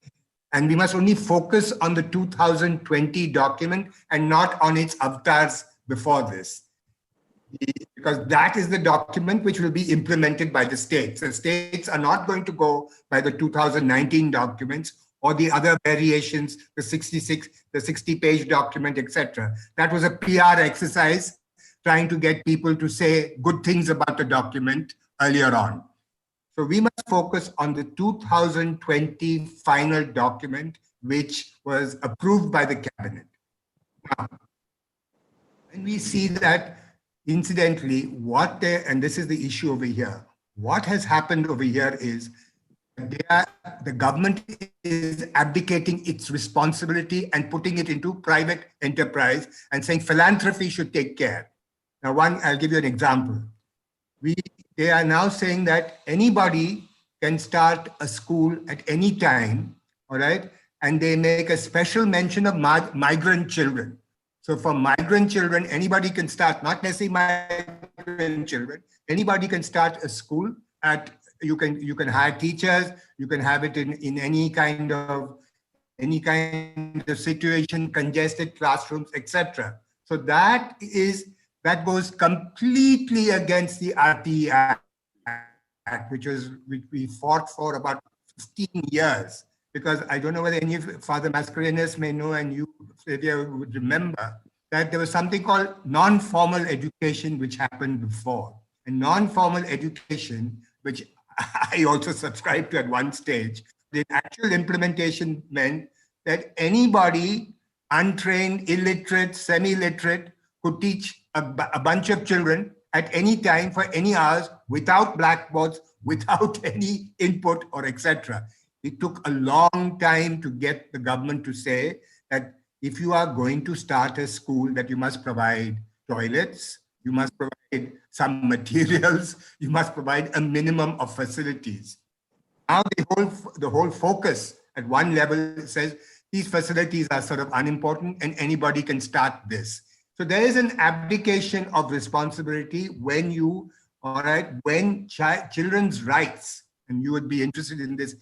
[SPEAKER 6] And we must only focus on the 2020 document and not on its avatars before this. Because that is the document which will be implemented by the states. The states are not going to go by the 2019 documents or the other variations, the 60-page document, etc. That was a PR exercise trying to get people to say good things about the document earlier on. So we must focus on the 2020 final document, which was approved by the cabinet. Now, and we see that, incidentally, and this is the issue over here, what has happened over here is the government is abdicating its responsibility and putting it into private enterprise and saying philanthropy should take care. Now, I'll give you an example. They are now saying that anybody can start a school at any time, all right? And they make a special mention of migrant children. So for migrant children, anybody can start, not necessarily migrant children, anybody can start a school you can hire teachers, you can have it in any kind of situation, congested classrooms, etc. So that goes completely against the RTE Act, which we fought for about 15 years. Because I don't know whether any of Father Mascarenhas may know, and you, Xavier, would remember that there was something called non-formal education, which happened before. And non-formal education, which I also subscribed to at one stage, the actual implementation meant that anybody, untrained, illiterate, semi-literate, could teach a bunch of children at any time for any hours without blackboards, without any input or etc. It took a long time to get the government to say that if you are going to start a school, that you must provide toilets, you must provide some materials, you must provide a minimum of facilities. Now the whole focus at one level says these facilities are sort of unimportant and anybody can start this. So there is an abdication of responsibility when children's rights, and you would be interested in this,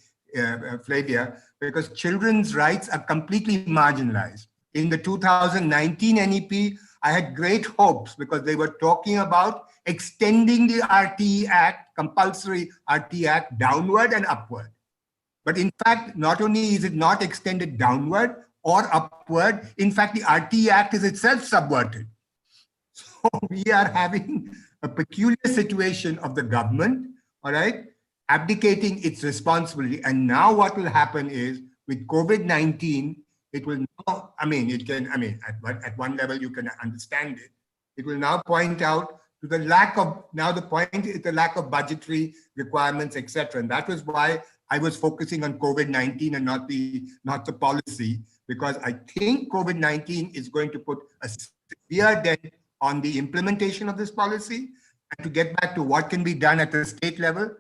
[SPEAKER 6] Flavia, because children's rights are completely marginalized. In the 2019 NEP, I had great hopes because they were talking about extending the RTE Act, compulsory RTE Act, downward and upward. But in fact, not only is it not extended downward or upward, in fact, the RTE Act is itself subverted. So we are having a peculiar situation of the government, all right, abdicating its responsibility. And now what will happen is with COVID-19, it will now, at one level you can understand it. It will now point out to the lack of, now the point is the lack of budgetary requirements, etc. And that was why I was focusing on COVID-19 and not the policy, because I think COVID-19 is going to put a severe dent on the implementation of this policy. And to get back to what can be done at the state level,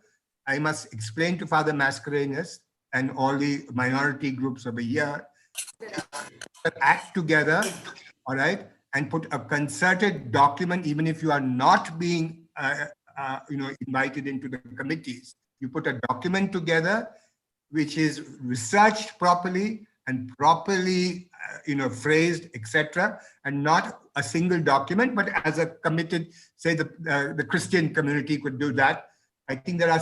[SPEAKER 6] I must explain to Father Mascarenhas and all the minority groups over here, act together, all right, and put a concerted document, even if you are not being invited into the committees. You put a document together which is researched properly and properly phrased, etc., and not a single document, but as a committed, say the Christian community could do that. I think there are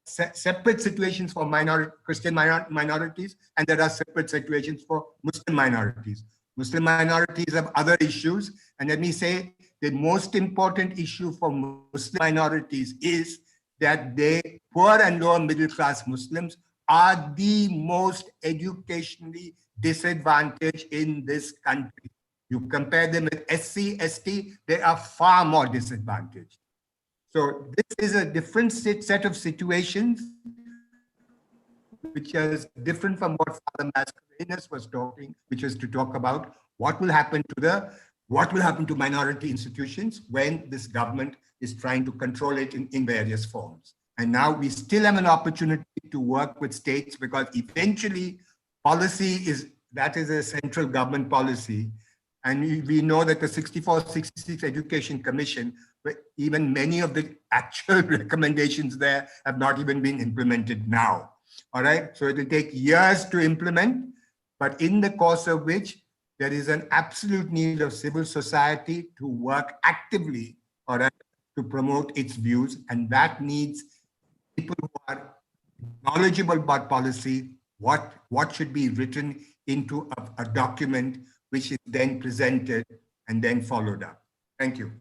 [SPEAKER 6] separate situations for Christian minorities, and there are separate situations for Muslim minorities. Muslim minorities have other issues, and let me say the most important issue for Muslim minorities is that they, poor and lower middle class Muslims, are the most educationally disadvantaged in this country. You compare them with SC, ST, they are far more disadvantaged. So this is a different set of situations, which is different from what Father Mascarenhas was talking, which is to talk about what will happen to minority institutions when this government is trying to control it in various forms. And now we still have an opportunity to work with states, because eventually policy is a central government policy. And we know that the 64-66 Education Commission, even many of the actual recommendations there have not even been implemented now. All right, so it will take years to implement, but in the course of which there is an absolute need of civil society to work actively, all right, to promote its views, and that needs people who are knowledgeable about policy, what should be written into a document which is then presented and then followed up. Thank you.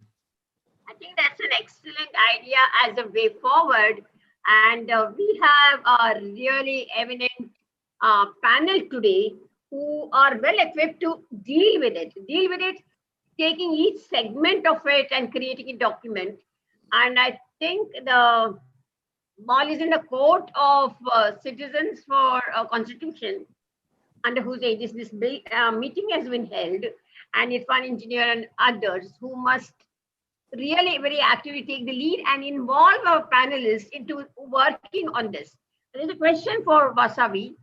[SPEAKER 5] I think that's an excellent idea as a way forward. And we have a really eminent panel today who are well equipped to deal with it, taking each segment of it and creating a document. And I think the ball is in the court of Citizens for Constitution, under whose aegis this meeting has been held, and Irfan Engineer and others who must really very actively take the lead and involve our panelists into working on this. There's a question for VASAVI.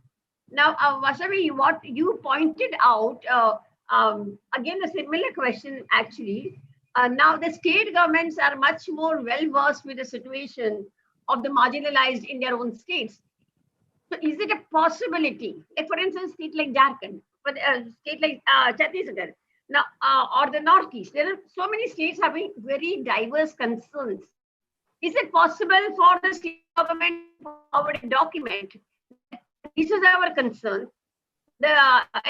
[SPEAKER 5] Now, VASAVI, what you pointed out, again, a similar question actually. Now, the state governments are much more well-versed with the situation of the marginalized in their own states. So is it a possibility, like for instance, state like Jharkhand, but state like Chhattisgarh, now, or the Northeast, there are so many states having very diverse concerns. Is it possible for the state government to forward a document? This is our concern. The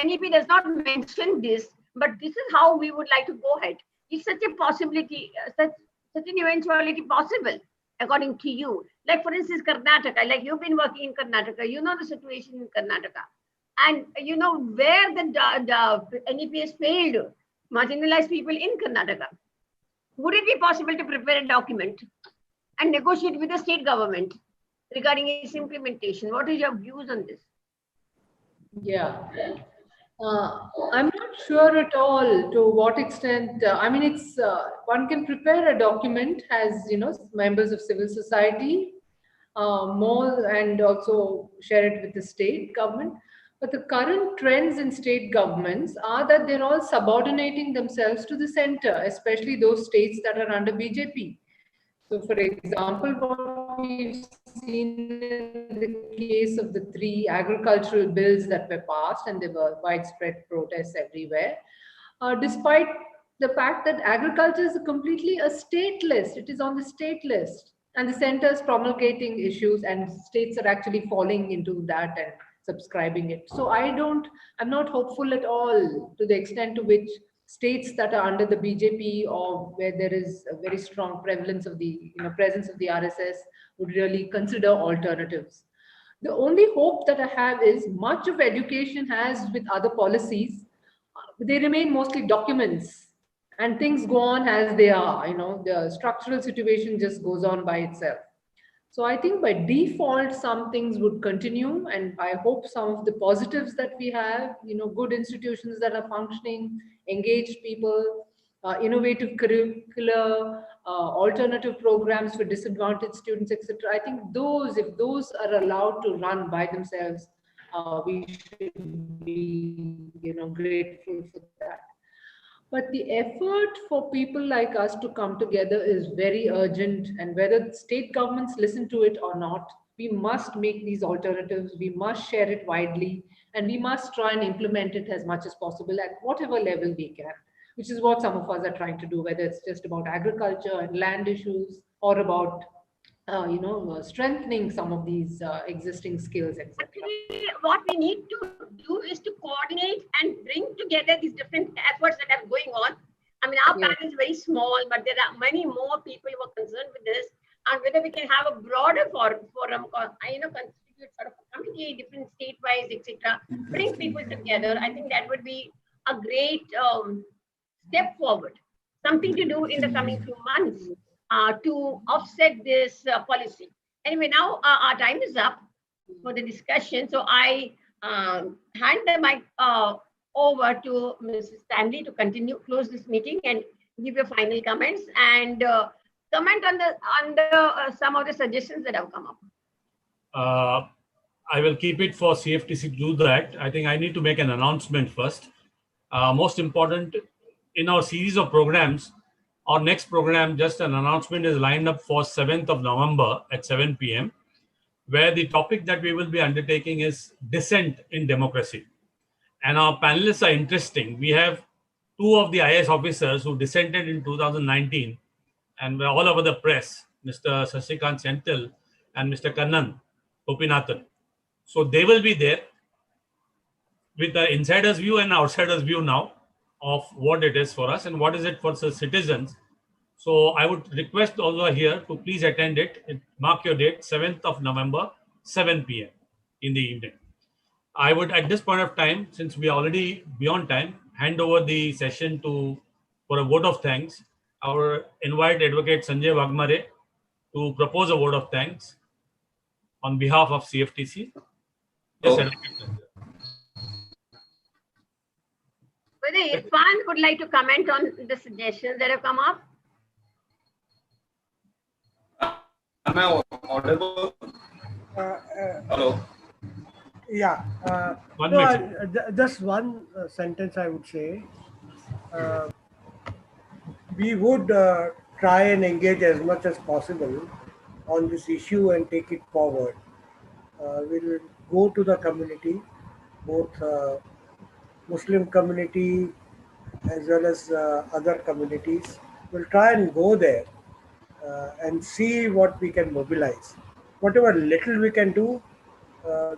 [SPEAKER 5] NEP does not mention this, but this is how we would like to go ahead. Is such a possibility, such an eventuality possible, according to you? Like for instance, Karnataka, like you've been working in Karnataka, you know the situation in Karnataka. And you know where the NEP has failed marginalized people in Karnataka. Would it be possible to prepare a document and negotiate with the state government regarding its implementation? What is your views on this?
[SPEAKER 10] Yeah. I'm not sure at all to what extent. I mean, it's one can prepare a document as members of civil society, more, and also share it with the state government. But the current trends in state governments are that they're all subordinating themselves to the center, especially those states that are under BJP. So, for example, what we've seen in the case of the 3 agricultural bills that were passed, and there were widespread protests everywhere, despite the fact that agriculture is completely a state list. It is on the state list, and the center is promulgating issues, and states are actually falling into that and subscribing it. So I'm not hopeful at all to the extent to which states that are under the BJP or where there is a very strong prevalence of the presence of the RSS would really consider alternatives. The only hope that I have is much of education has with other policies, they remain mostly documents and things go on as they are. The structural situation just goes on by itself. So I think by default, some things would continue, and I hope some of the positives that we have, good institutions that are functioning, engaged people, innovative curricula, alternative programs for disadvantaged students, etc. I think if those are allowed to run by themselves, we should be, grateful for that. But the effort for people like us to come together is very urgent, and whether state governments listen to it or not, we must make these alternatives, we must share it widely, and we must try and implement it as much as possible at whatever level we can, which is what some of us are trying to do, whether it's just about agriculture and land issues or about strengthening some of these existing skills, etc.
[SPEAKER 5] Actually, what we need to do is to coordinate and bring together these different efforts that are going on. I mean, our panel is very small, but there are many more people who are concerned with this, and whether we can have a broader forum, constitute sort of a committee, different state-wise, etc., bring people together. I think that would be a great step forward, something to do in the coming few months to offset this policy. Anyway, now our time is up for the discussion. So I hand the mic over to Mrs. Stanley to close this meeting and give your final comments and comment on some of the suggestions that have come up.
[SPEAKER 1] I will keep it for CFTC to do that. I think I need to make an announcement first. Most important, in our series of programs, our next program, just an announcement, is lined up for 7th of November at 7 p.m., where the topic that we will be undertaking is dissent in democracy. And our panelists are interesting. We have two of the IAS officers who dissented in 2019 and were all over the press, Mr. Sashikant Senthil and Mr. Kannan Gopinathan. So they will be there with the insider's view and outsider's view now of what it is for us and what is it for the citizens. So I would request also here to please attend it. Mark your date, 7th of November, 7 p.m. in the evening. I would, at this point of time, since we are already beyond time, hand over the session for a vote of thanks. I will invite Advocate Sanjay Wagmare to propose a vote of thanks on behalf of CFTC. Yes, Advocate.
[SPEAKER 5] Whether Irfan would like to comment on the suggestions that have come up?
[SPEAKER 11] Am I audible? Hello.
[SPEAKER 2] Yeah. Just one sentence I would say. We would try and engage as much as possible on this issue and take it forward. We will go to the community, both Muslim community as well as other communities. We'll try and go there and see what we can mobilize. Whatever little we can do,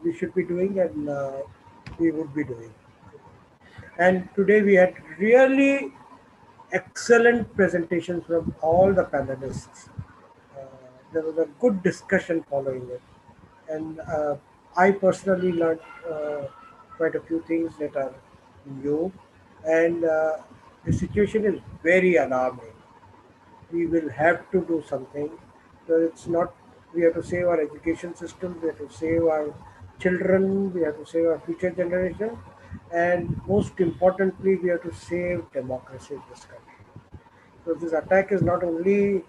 [SPEAKER 2] we should be doing, and we would be doing. And today we had really excellent presentations from all the panelists. There was a good discussion following it. And I personally learned quite a few things that are new. And the situation is very alarming. We will have to do something. So it's not, we have to save our education system, we have to save our children, we have to save our future generation, and most importantly, we have to save democracy in this country. So this attack is not only,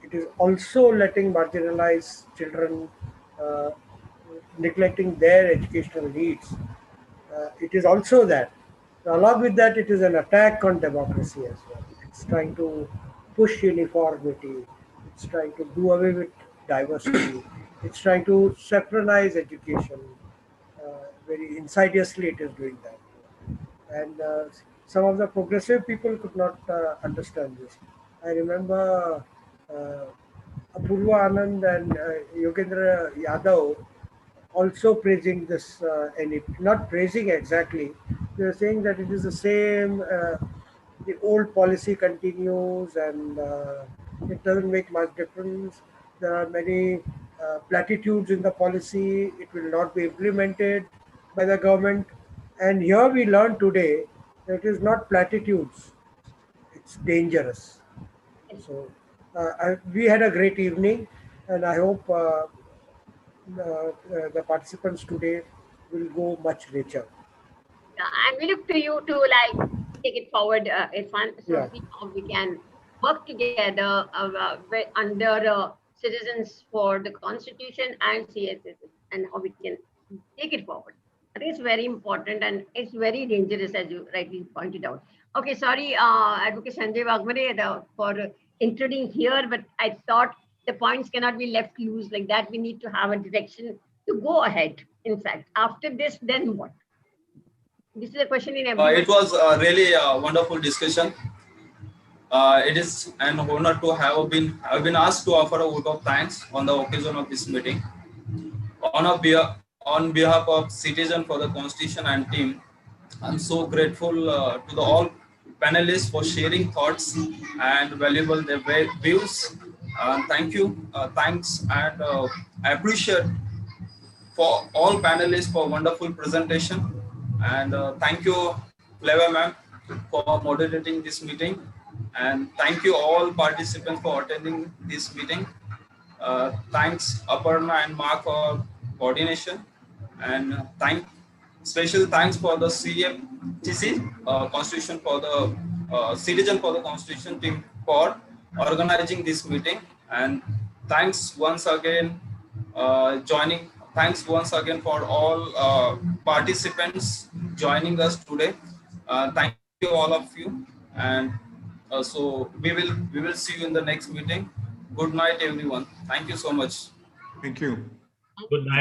[SPEAKER 2] it is also letting marginalized children, neglecting their educational needs. It is also that. So along with that, it is an attack on democracy as well. It's trying to push uniformity. It's trying to do away with diversity. It's trying to secularize education. Very insidiously, it is doing that. And some of the progressive people could not understand this. I remember Apurva Anand and Yogendra Yadav also praising this NEP, not praising exactly. They are saying that it is the same, the old policy continues and it doesn't make much difference. There are many platitudes in the policy, it will not be implemented by the government. And here we learn today that it is not platitudes, it's dangerous. So we had a great evening, and I hope the participants today will go much richer.
[SPEAKER 5] And we look to you to like take it forward, Irfan, so
[SPEAKER 2] Yeah.
[SPEAKER 5] we can work together under Citizens for the Constitution and CSS, and how we can take it forward. I think it's very important and it's very dangerous, as you rightly pointed out. Okay, sorry, Advocate Sanjay Wagmare, for intruding here, but I thought the points cannot be left loose like that. We need to have a direction to go ahead. In fact, after this, then what? This is a question in every.
[SPEAKER 11] It was really a wonderful discussion. It is an honor to have been asked to offer a vote of thanks on the occasion of this meeting. On behalf of Citizen for the Constitution and team, I'm so grateful to all panelists for sharing thoughts and valuable their views. Thank you, thanks, and I appreciate for all panelists for wonderful presentation. And thank you, FLAVIA ma'am, for moderating this meeting. And thank you all participants for attending this meeting. Thanks Aparna and Mark for coordination. And special thanks for the CFTC, Constitution for the Citizen for the Constitution team for organizing this meeting. And thanks once again Thanks once again for all participants joining us today. Thank you all of you, and so we will see you in the next meeting. Good night, everyone. Thank you so much.
[SPEAKER 6] Thank you.
[SPEAKER 1] Good night.